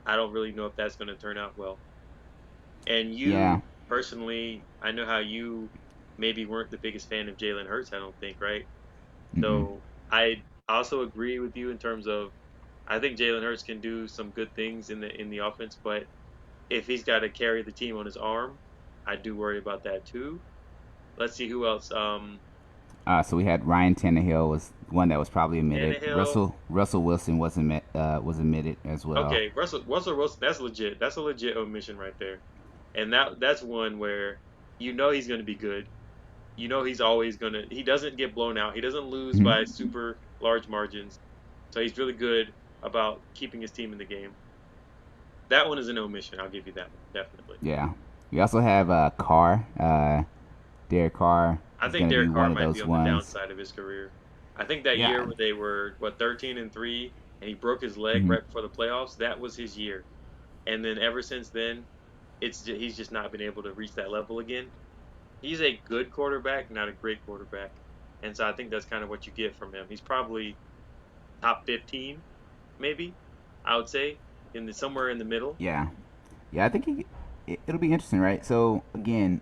I don't really know if that's going to turn out well. And Yeah. you personally, I know how you maybe weren't the biggest fan of Jalen Hurts, I don't think, right? Mm-mm. So I also agree with you in terms of I think Jalen Hurts can do some good things in the offense, but if he's got to carry the team on his arm, I do worry about that too. Let's see who else. So we had Ryan Tannehill was one that was probably admitted. Tannehill. Russell Wilson was admitted as well. Okay, Russell Wilson. That's legit. That's a legit omission right there. And that's one where you know he's going to be good. You know he's always going to. He doesn't get blown out. He doesn't lose Hmm. by super large margins. So he's really good about keeping his team in the game. That one is an omission. I'll give you that one definitely. Yeah. We also have Carr. Derek Carr I is think going to be Derek Carr one of might be those on the ones. downside of his career. I think that year Yeah. where they were 13-3 and he broke his leg Hmm. right before the playoffs, that was his year. And then ever since then, he's just not been able to reach that level again. He's a good quarterback, not a great quarterback. And so I think that's kind of what you get from him. He's probably top 15, maybe, I would say, somewhere in the middle. Yeah. Yeah. I think it'll be interesting, right? So again,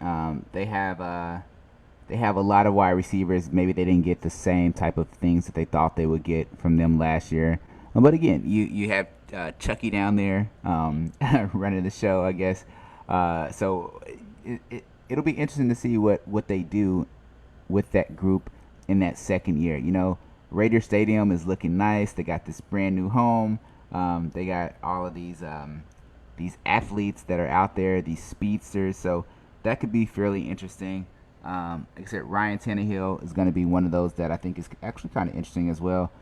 they have a lot of wide receivers. Maybe they didn't get the same type of things that they thought they would get from them last year. But again, you have Chucky down there running the show, I guess. So it'll be interesting to see what they do with that group in that second year. Raider Stadium is looking nice. They got this brand new home. They got all of these athletes that are out there, these speedsters. So that could be fairly interesting. Like I said, Ryan Tannehill is going to be one of those that I think is actually kind of interesting as well.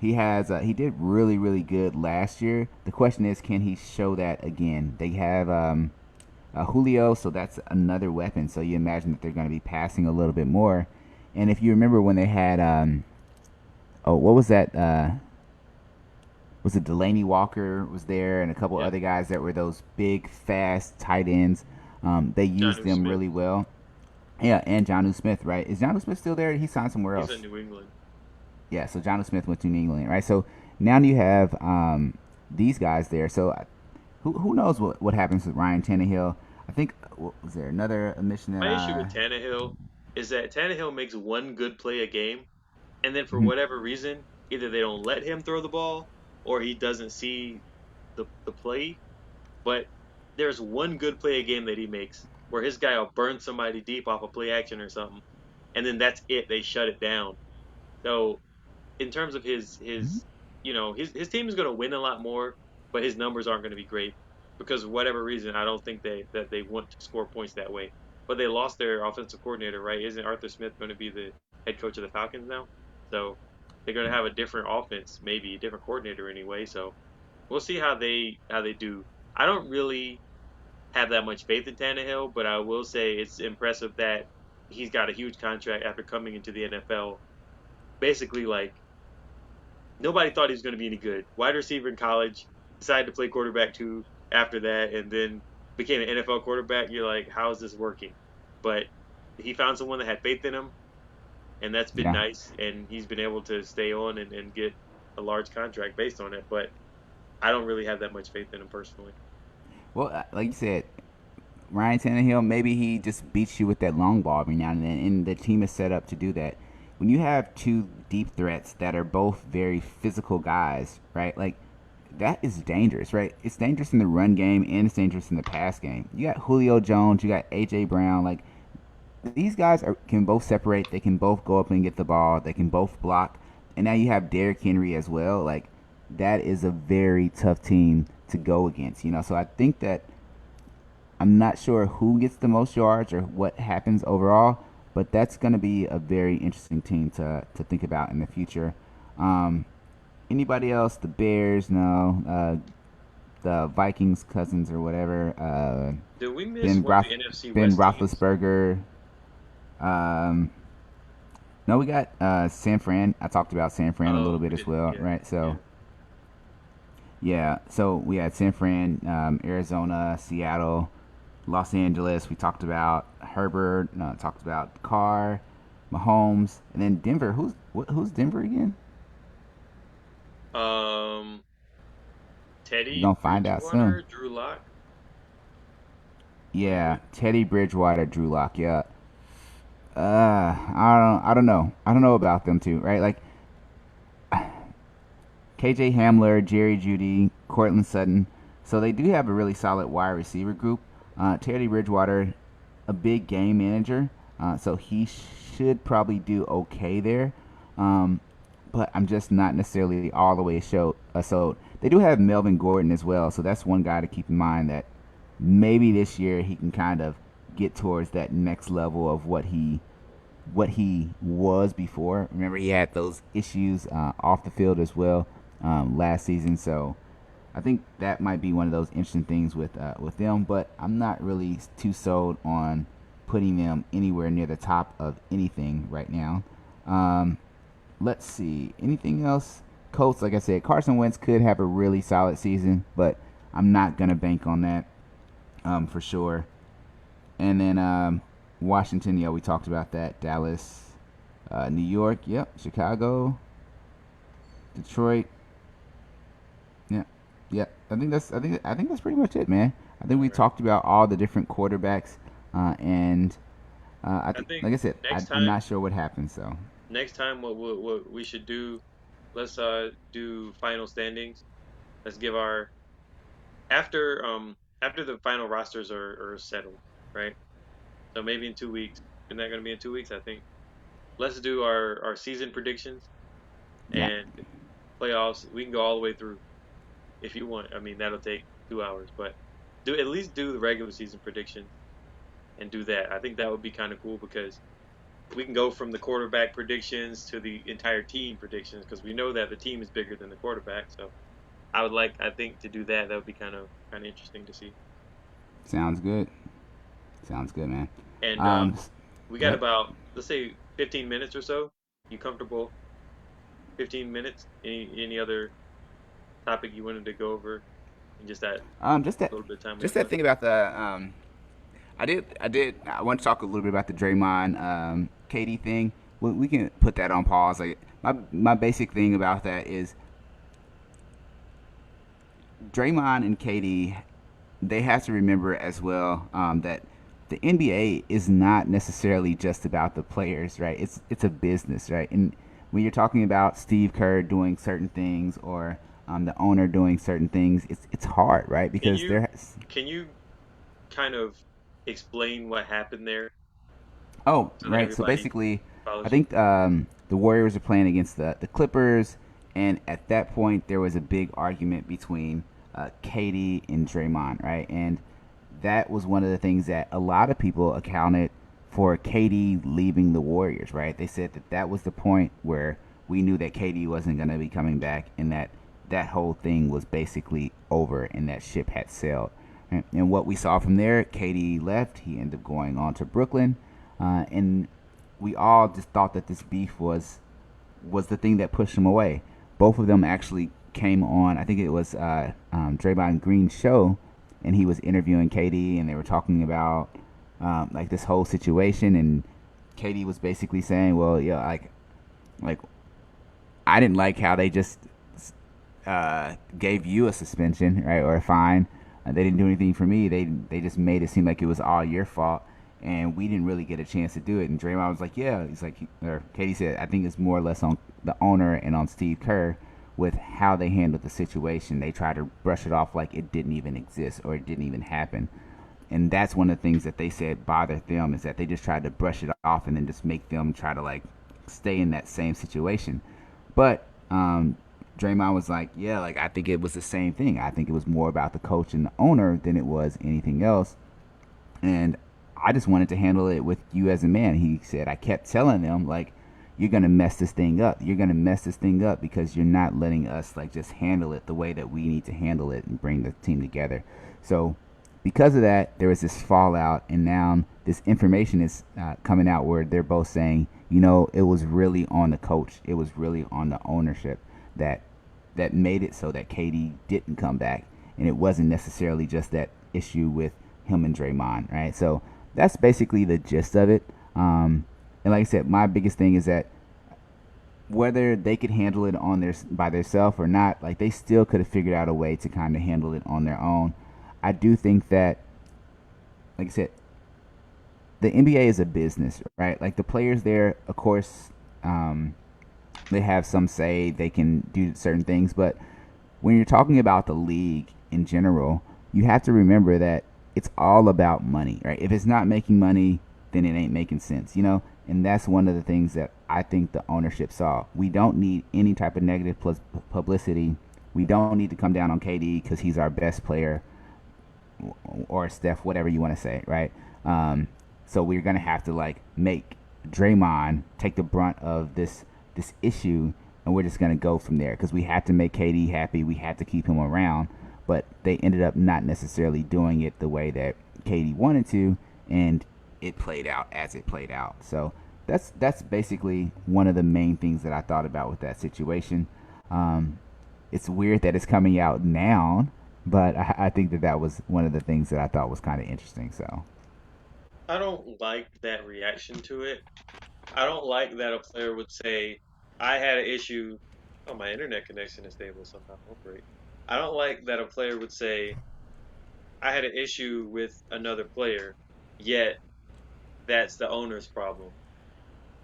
He did really good last year. The question is, can he show that again? They have Julio, so that's another weapon. So you imagine that they're going to be passing a little bit more. And if you remember when they had, oh, what was that? Was it Delaney Walker was there and a couple Yeah. other guys that were those big, fast tight ends? They used Jonnu them Smith, really well. Yeah, and Jonnu Smith, right? Is Jonnu Smith still there? He signed somewhere he's in else. New England. Yeah, so Jonnu Smith went to New England, right? So now you have these guys there. So who knows what happens with Ryan Tannehill? I think was there another omission that My issue with Tannehill is that Tannehill makes one good play a game, and then for whatever reason, either they don't let him throw the ball or he doesn't see the play. But there's one good play a game that he makes where his guy will burn somebody deep off a play action or something, and then that's it. They shut it down. So in terms of his team is going to win a lot more, but his numbers aren't going to be great because for whatever reason I don't think they want to score points that way. But they lost their offensive coordinator, right? Isn't Arthur Smith going to be the head coach of the Falcons now? So they're going to have a different offense, maybe a different coordinator anyway. So we'll see how they do. I don't really have that much faith in Tannehill, but I will say it's impressive that he's got a huge contract after coming into the NFL. Basically, like nobody thought he was going to be any good. Wide receiver in college, decided to play quarterback too after that, and then became an NFL quarterback. You're like, how is this working? But he found someone that had faith in him, and that's been yeah. nice. And he's been able to stay on and get a large contract based on it. But I don't really have that much faith in him personally. Well, like you said, Ryan Tannehill, maybe he just beats you with that long ball every now and then, and the team is set up to do that. When you have two deep threats that are both very physical guys, right? Like that is dangerous, right? It's dangerous in the run game and it's dangerous in the pass game. You got Julio Jones, you got AJ Brown, like these guys can both separate. They can both go up and get the ball. They can both block. And now you have Derrick Henry as well. Like that is a very tough team to go against. So I think that I'm not sure who gets the most yards or what happens overall, but that's going to be a very interesting team to think about in the future. Um, Anybody else? The Bears? No. The Vikings cousins or whatever. Did we miss Ben one of Roth, the NFC Ben West teams? Roethlisberger. Um, no, we got San Fran. I talked about San Fran a little Oh, bit we as didn't. well, Yeah, right? So yeah. yeah, so we had San Fran, Arizona, Seattle, Los Angeles. We talked about Herbert. No, talked about Carr, Mahomes, and then Denver. Who's Denver again? Um, We're Teddy gonna find out soon. Bridgewater, Drew Lock, Yeah, maybe. Teddy Bridgewater, Drew Lock. Yeah. I don't know. I don't know about them too, right? Like KJ Hamler, Jerry Judy, Cortland Sutton. So they do have a really solid wide receiver group. Teddy Bridgewater, a big game manager, so he should probably do okay there. Um, but I'm just not necessarily all the way sold. They do have Melvin Gordon as well, so that's one guy to keep in mind that maybe this year he can kind of get towards that next level of what he was before. Remember, he had those issues off the field as well last season. So I think that might be one of those interesting things with them, but I'm not really too sold on putting them anywhere near the top of anything right now. Um, let's see. Anything else? Colts, like I said, Carson Wentz could have a really solid season, but I'm not gonna bank on that for sure. And then Washington, yeah, we talked about that. Dallas, New York, yep. Chicago, Detroit, yeah, yeah. I think that's pretty much it, man. I think All we right. talked about all the different quarterbacks, and I I think, think like I said, next I'm time, not sure what happened. So what we should do, let's do final standings. Let's give our after after the final rosters are settled, right? So maybe in 2 weeks. Isn't that going to be in 2 weeks? I think. Let's do our season predictions yeah, and playoffs. We can go all the way through if you want. I mean, that'll take 2 hours, but do at least do the regular season predictions and do that. I think that would be kind of cool because we can go from the quarterback predictions to the entire team predictions because we know that the team is bigger than the quarterback. So I think to do that, that would be kind of interesting to see. sounds good. Sounds good, man. And Um, we Go got ahead. about let's say 15 minutes or so. You comfortable? 15 minutes? Any other topic you wanted to go over? And just that Just that, little bit of time we just have that left. thing about the. I want to talk a little bit about the Draymond, KD thing. We can put that on pause. Like my basic thing about that is Draymond and KD. They have to remember as well that the NBA is not necessarily just about the players, right? It's a business, right? And when you're talking about Steve Kerr doing certain things or the owner doing certain things, it's hard, right? Can Because you there. can you kind of explain what happened there Oh, so that right. So everybody basically, I follows you? think the Warriors are playing against the Clippers, and at that point, there was a big argument between KD and Draymond, right? And that was one of the things that a lot of people accounted for KD leaving the Warriors, right? They said that that was the point where we knew that KD wasn't going to be coming back, and that that whole thing was basically over, and that ship had sailed. And what we saw from there, KD left. He ended up going on to Brooklyn, and we all just thought that this beef was the thing that pushed him away. Both of them actually came on. I think it was Draymond Green's show, and he was interviewing KD, and they were talking about like this whole situation, and KD was basically saying, "Well, yeah, like I didn't like how they just gave you a suspension, right, or a fine. They didn't do anything for me. They just made it seem like it was all your fault, and we didn't really get a chance to do it." And Draymond was like, "Yeah." He's like, or Katie said, "I think it's more or less on the owner and on Steve Kerr with how they handled the situation. They tried to brush it off like it didn't even exist or it didn't even happen." And that's one of the things that they said bothered them is that they just tried to brush it off and then just make them try to like stay in that same situation. But Draymond was like, "Yeah, like I think it was the same thing. I think it was more about the coach and the owner than it was anything else. And I just wanted to handle it with you as a man." He said, "I kept telling them like, you're gonna mess this thing up. You're gonna mess this thing up because you're not letting us like just handle it the way that we need to handle it and bring the team together." So because of that, there was this fallout, and now this information is coming out where they're both saying, it was really on the coach, it was really on the ownership that made it so that KD didn't come back, and it wasn't necessarily just that issue with him and Draymond, right? So that's basically the gist of it. And like I said, my biggest thing is that whether they could handle it on their by themselves or not, like they still could have figured out a way to kind of handle it on their own. I do think that, like I said, the NBA is a business, right? Like the players there, of course, they have some say, they can do certain things, but when you're talking about the league in general, you have to remember that it's all about money, right? If it's not making money, then it ain't making sense. And that's one of the things that I think the ownership saw. We don't need any type of negative publicity. We don't need to come down on KD because he's our best player, or Steph, whatever you want to say, right? So we're gonna have to like make Draymond take the brunt of this issue and we're just going to go from there because we had to make KD happy. We had to keep him around, but they ended up not necessarily doing it the way that KD wanted to, and it played out as it played out. So that's basically one of the main things that I thought about with that situation. Um, it's weird that it's coming out now, but I think that was one of the things that I thought was kind of interesting. So I don't like that reaction to it. I don't like that a player would say, I had an issue. Oh, my internet connection is stable somehow. Oh, great. I don't like that a player would say, I had an issue with another player, yet that's the owner's problem.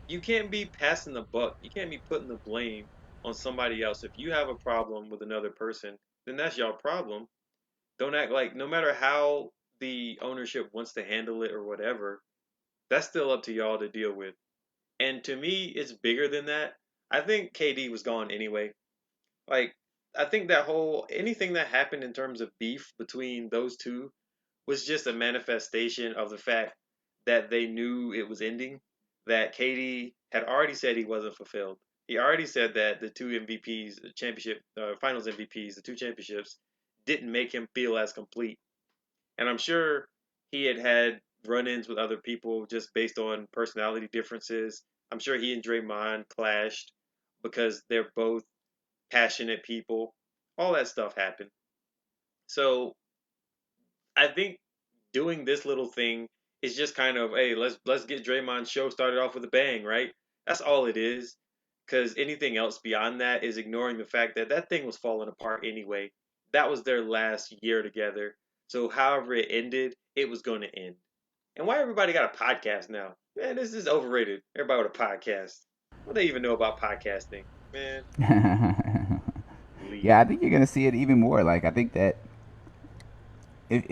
You can't be passing the buck. You can't be putting the blame on somebody else. If you have a problem with another person, then that's your problem. Don't act like no matter how the ownership wants to handle it or whatever, that's still up to y'all to deal with. And to me, it's bigger than that. I think KD was gone anyway. Like, I think that whole anything that happened in terms of beef between those two was just a manifestation of the fact that they knew it was ending. That KD had already said he wasn't fulfilled. He already said that the two MVPs, the championship, finals MVPs, the two championships, didn't make him feel as complete. And I'm sure he had had run-ins with other people just based on personality differences. I'm sure he and Draymond clashed because they're both passionate people. All that stuff happened. So I think doing this little thing is just kind of, hey, let's get Draymond's show started off with a bang, right? That's all it is. Because anything else beyond that is ignoring the fact that that thing was falling apart anyway. That was their last year together. So however it ended, it was going to end. And why everybody got a podcast now? Man, this is overrated. Everybody with a podcast. What do they even know about podcasting? Man, leave yeah, it. I think you're gonna see it even more. Like I think that if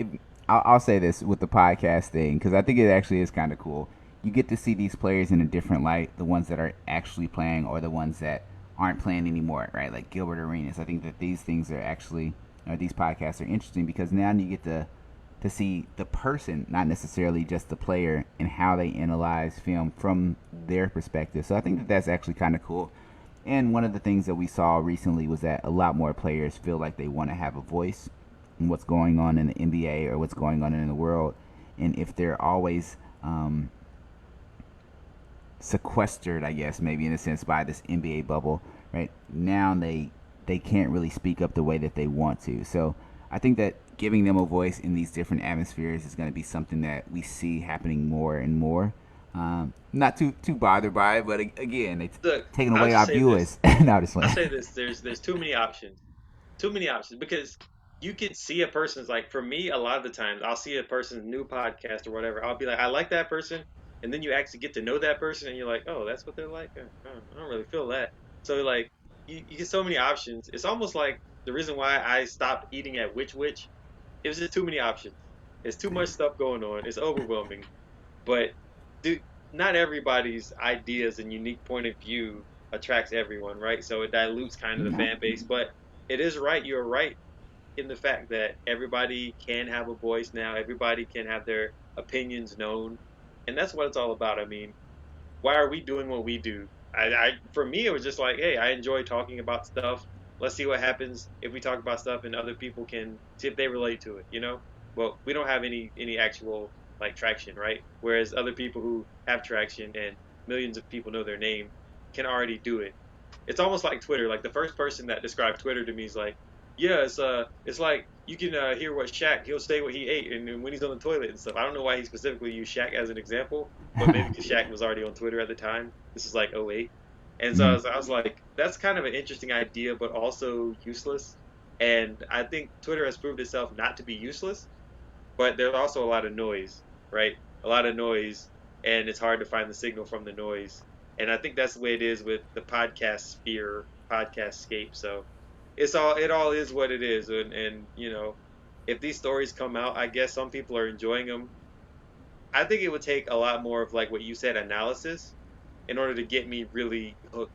I'll say this with the podcast thing because I think it actually is kind of cool. You get to see these players in a different light, the ones that are actually playing or the ones that aren't playing anymore, right? Like Gilbert Arenas. I think that these things are actually, or these podcasts are interesting because now you get to see the person, not necessarily just the player, and how they analyze film from their perspective. So I think that that's actually kind of cool. And one of the things that we saw recently was that a lot more players feel like they want to have a voice in what's going on in the NBA or what's going on in the world. And if they're always sequestered, I guess, maybe in a sense, by this NBA bubble, right? Now they can't really speak up the way that they want to. So I think that giving them a voice in these different atmospheres is going to be something that we see happening more and more. Not too bothered by it, but again, it's Look, taking I'll away just our say this. viewers. No, just I'll playing. say this. There's too many options. Too many options because you could see a person's like for me a lot of the times I'll see a person's new podcast or whatever. I'll be like, I like that person, and then you actually get to know that person, and you're like, oh, that's what they're like. I don't really feel that. So like you get so many options. It's almost like the reason why I stopped eating at Which. It was just too many options. It's too much stuff going on. It's overwhelming. But dude, not everybody's ideas and unique point of view attracts everyone, right? So it dilutes kind of the No. fan base. But it is right. You're right in the fact that everybody can have a voice now. Everybody can have their opinions known, and that's what it's all about. I mean, why are we doing what we do? For me, it was just like, hey, I enjoy talking about stuff. Let's see what happens if we talk about stuff and other people can see if they relate to it, you know? Well, we don't have any actual like traction, right? Whereas other people who have traction and millions of people know their name can already do it. It's almost like Twitter. Like the first person that described Twitter to me is like, yeah, it's like you can hear what he'll say what he ate, and when he's on the toilet and stuff. I don't know why he specifically used Shaq as an example, but maybe because Shaq was already on Twitter at the time. This is like '08, and so Mm-hmm. I was like, that's kind of an interesting idea, but also useless. And I think Twitter has proved itself not to be useless, but there's also a lot of noise, right? A lot of noise, and it's hard to find the signal from the noise. And I think that's the way it is with the podcast sphere, podcast scape. So it all is what it is, and you know, if these stories come out, I guess some people are enjoying them. I think it would take a lot more of like what you said, analysis, in order to get me really hooked.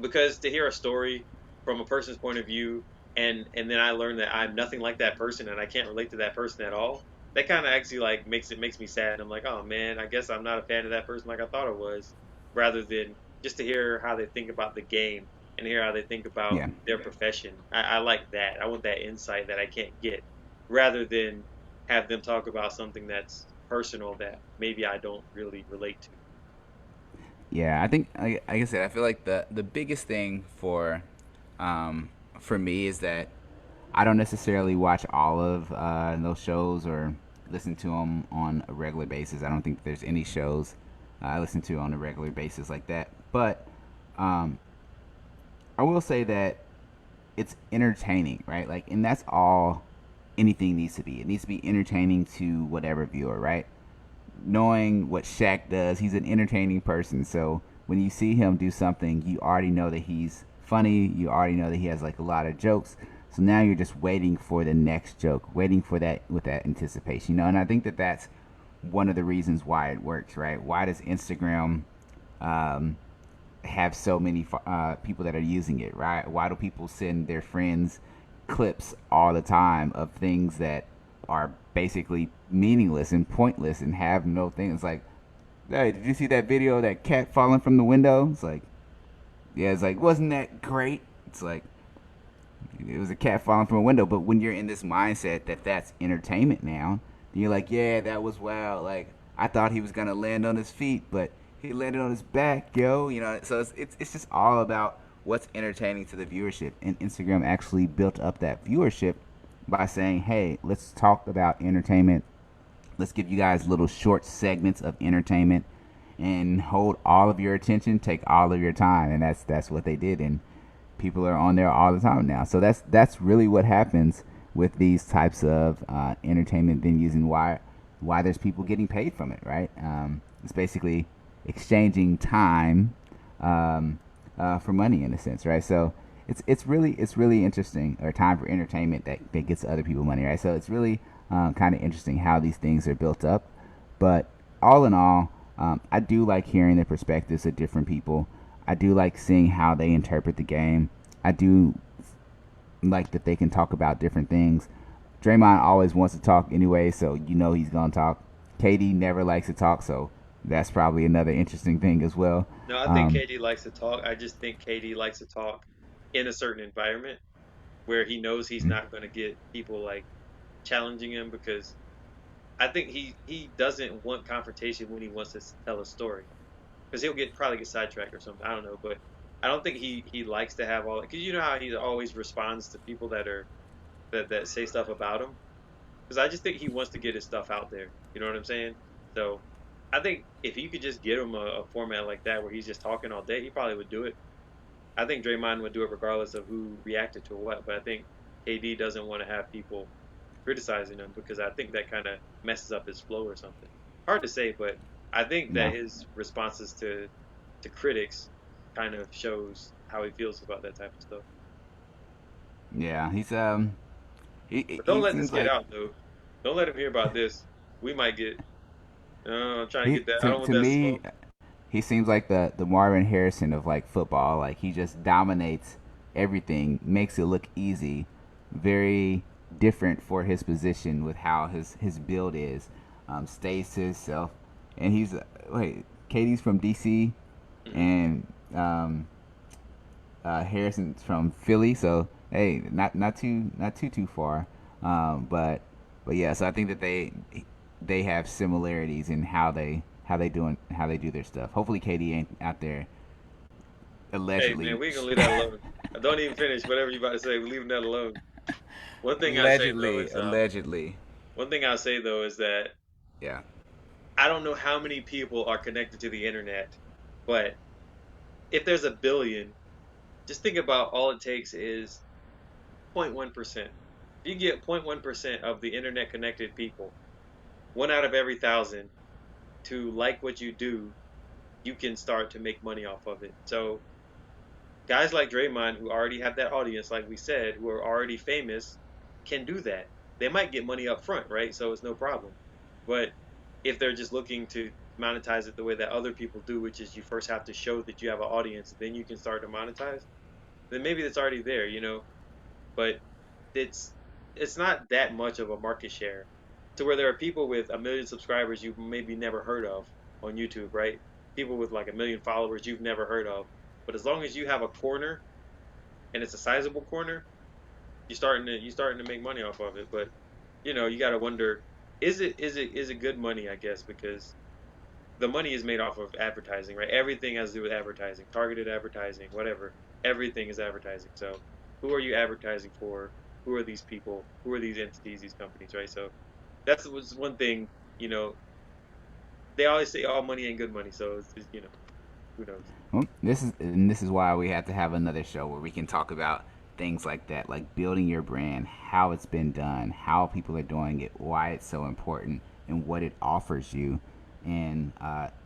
Because to hear a story from a person's point of view, and then I learn that I'm nothing like that person and I can't relate to that person at all, that kind of actually makes me sad. I'm like, oh man, I guess I'm not a fan of that person like I thought I was, rather than just to hear how they think about the game and hear how they think about Yeah. their profession. I like that. I want that insight that I can't get, rather than have them talk about something that's personal that maybe I don't really relate to. Yeah, I think, like I said, I feel like the biggest thing um, for me is that I don't necessarily watch all of those shows or listen to them on a regular basis. I don't think there's any shows I listen to on a regular basis like that. But um, I will say that it's entertaining, right? Like, and that's all anything needs to be. It needs to be entertaining to whatever viewer, right? Knowing what Shaq does, he's an entertaining person. So when you see him do something, you already know that he's funny. You already know that he has like a lot of jokes. So now you're just waiting for the next joke, waiting for that with that anticipation, you know. And I think that that's one of the reasons why it works, right? Why does Instagram um, have so many people that are using it, right? Why do people send their friends clips all the time of things that are basically meaningless and pointless and have no thing? It's like, hey, did you see that video of that cat falling from the window? It's like, yeah, it's like, wasn't that great? It's like, it was a cat falling from a window. But when you're in this mindset that that's entertainment now, you're like, yeah, that was wild. Like, I thought he was gonna land on his feet, but he landed on his back, yo. You know, so it's just all about what's entertaining to the viewership. And Instagram actually built up that viewership by saying, hey, let's talk about entertainment. Let's give you guys little short segments of entertainment and hold all of your attention, take all of your time, and that's what they did. And people are on there all the time now. So that's really what happens with these types of entertainment venues, and why there's people getting paid from it, right? It's basically exchanging time for money in a sense, right? So it's really interesting, or time for entertainment that gets other people money, right? So it's really kind of interesting how these things are built up. But all in all, I do like hearing the perspectives of different people. I do like seeing how they interpret the game. I do like that they can talk about different things. Draymond always wants to talk anyway, so you know he's gonna talk. KD never likes to talk, so that's probably another interesting thing as well. No, I think Um, KD likes to talk. I just think KD likes to talk in a certain environment where he knows he's not going to get people like challenging him, because I think he doesn't want confrontation when he wants to tell a story, because he'll probably get sidetracked or something. I don't know, but I don't think he likes to have all that, because you know how he always responds to people that say stuff about him. Because I just think he wants to get his stuff out there. You know what I'm saying? So I think if you could just get him a format like that where he's just talking all day, he probably would do it. I think Draymond would do it regardless of who reacted to what. But I think KD doesn't want to have people criticizing him, because I think that kind of messes up his flow or something. Hard to say, but I think that yeah, his responses to critics kind of shows how he feels about that type of stuff. yeah, But don't he let this seems get like out though. Don't let him hear about this. We might get. I'm trying to he get that. I to don't want to that me smoke. he seems like the Marvin Harrison of like football. Like he just dominates everything, makes it look easy, very different for his position with how his build is. Stays to himself, and he's wait. Katie's from DC, Hmm. and Harrison's from Philly. So hey, not too far. But yeah. So I think that they have similarities in how they do their stuff. Hopefully, Katie ain't out there Hey man, allegedly we ain't gonna leave that alone. Don't even finish whatever you about to say. We're leaving that alone. One thing I say though allegedly is allegedly. one thing I say though is that Yeah. I don't know how many people are connected to the internet, but if there's a billion, just think about all it takes is 0.1%. If you get 0.1% of the internet connected people, one out of every thousand, to like what you do, you can start to make money off of it. So guys like Draymond, who already have that audience, like we said, who are already famous, can do that. They might get money up front, right? So it's no problem. But if they're just looking to monetize it the way that other people do, which is you first have to show that you have an audience, then you can start to monetize, then maybe it's already there, you know? But it's it's not that much of a market share to where there are people with 1 million subscribers you maybe never heard of on YouTube, right? people with like 1 million followers you've never heard of. But as long as you have a corner and it's a sizable corner, you're starting to make money off of it. But you got to wonder, is it good money? I guess because the money is made off of advertising, right? Everything has to do with advertising, targeted advertising, whatever. Everything is advertising. So, who are you advertising for? Who are these people? Who are these entities, these companies, right? So, that's was one thing. You know, they always say all money ain't good money. So, who knows? Well, this is why we have to have another show where we can talk about things like that, like building your brand, how it's been done, how people are doing it, why it's so important, and what it offers you, in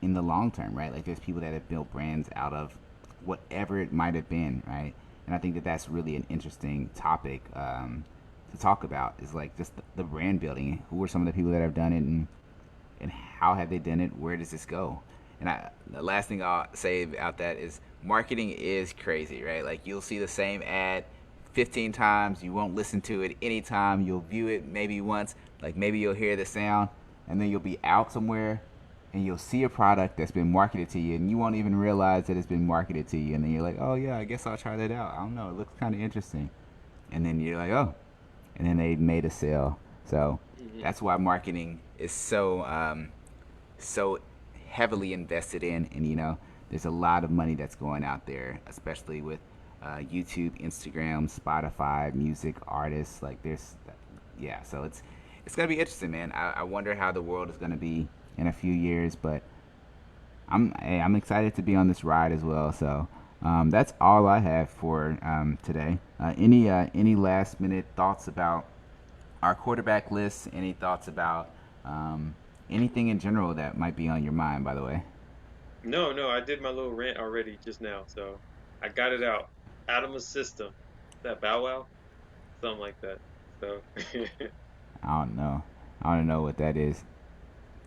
the long term, right? Like there's people that have built brands out of whatever it might have been, right? And I think that that's really an interesting topic to talk about. Is like just the brand building. Who are some of the people that have done it, and how have they done it? Where does this go? And the last thing I'll say about that is marketing is crazy, right? Like you'll see the same ad 15 times, you won't listen to it anytime, you'll view it maybe once, like maybe you'll hear the sound, and then you'll be out somewhere and you'll see a product that's been marketed to you and you won't even realize that it's been marketed to you, and then you're like, oh yeah, I guess I'll try that out. I don't know, it looks kind of interesting. And then you're like, oh, and then they made a sale. So Hmm. that's why marketing is so heavily invested in, and there's a lot of money that's going out there, especially with YouTube, Instagram, Spotify, music artists. Like there's, yeah. So it's gonna be interesting, man. I wonder how the world is gonna be in a few years, but I'm excited to be on this ride as well. So that's all I have for today. Any last minute thoughts about our quarterback list? Any thoughts about anything in general that might be on your mind? By the way. No, no, I did my little rant already just now, so I got it out of my system. That Bow Wow, something like that. So, I don't know. I don't know what that is.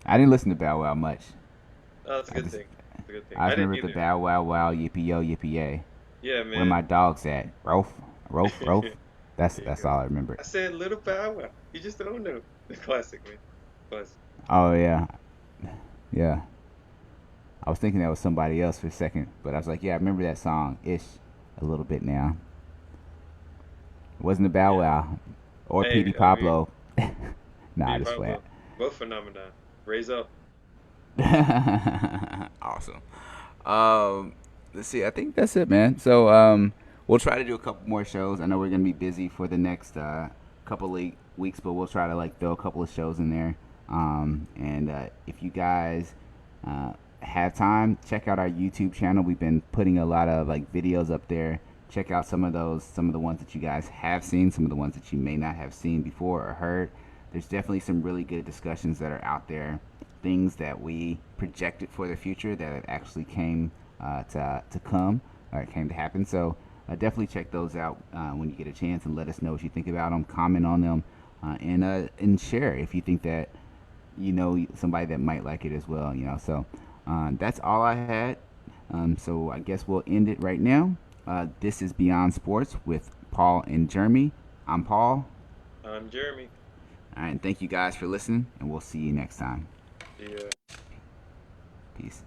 I didn't listen to Bow Wow much. oh, that's a I good just thing. That's a good thing. I I just didn't remember the either. Bow Wow Wow Yippee Yo Yippee Yay. Yeah, Where man. my dog's at? Rolf, Rolf, Rolf. There you That's go. all I remember. I said Little Bow Wow. You just don't know. The classic, man. Classic. Oh yeah, yeah. I was thinking that was somebody else for a second, but I was like, yeah, I remember that song ish a little bit now. It wasn't the Bow Yeah. Wow or Hey, Petey I mean, Pablo. Nah, P. just flat. Pablo, both phenomenon. Raise up. Awesome. Um, let's see. I think that's it, man. So we'll try to do a couple more shows. I know we're gonna be busy for the next couple of weeks, but we'll try to like throw a couple of shows in there. And if you guys have time, check out our YouTube channel. We've been putting a lot of like videos up there. Check out some of the ones that you guys have seen, some of the ones that you may not have seen before or heard. There's definitely some really good discussions that are out there, things that we projected for the future that actually came to come or came to happen. So definitely check those out when you get a chance, and let us know what you think about them. Comment on them, and share if you think that somebody that might like it as well. So that's all I had. So I guess we'll end it right now. This is Beyond Sports with Paul and Jeremy. I'm Paul. I'm Jeremy. All right, and thank you guys for listening, and we'll see you next time. See ya. Peace.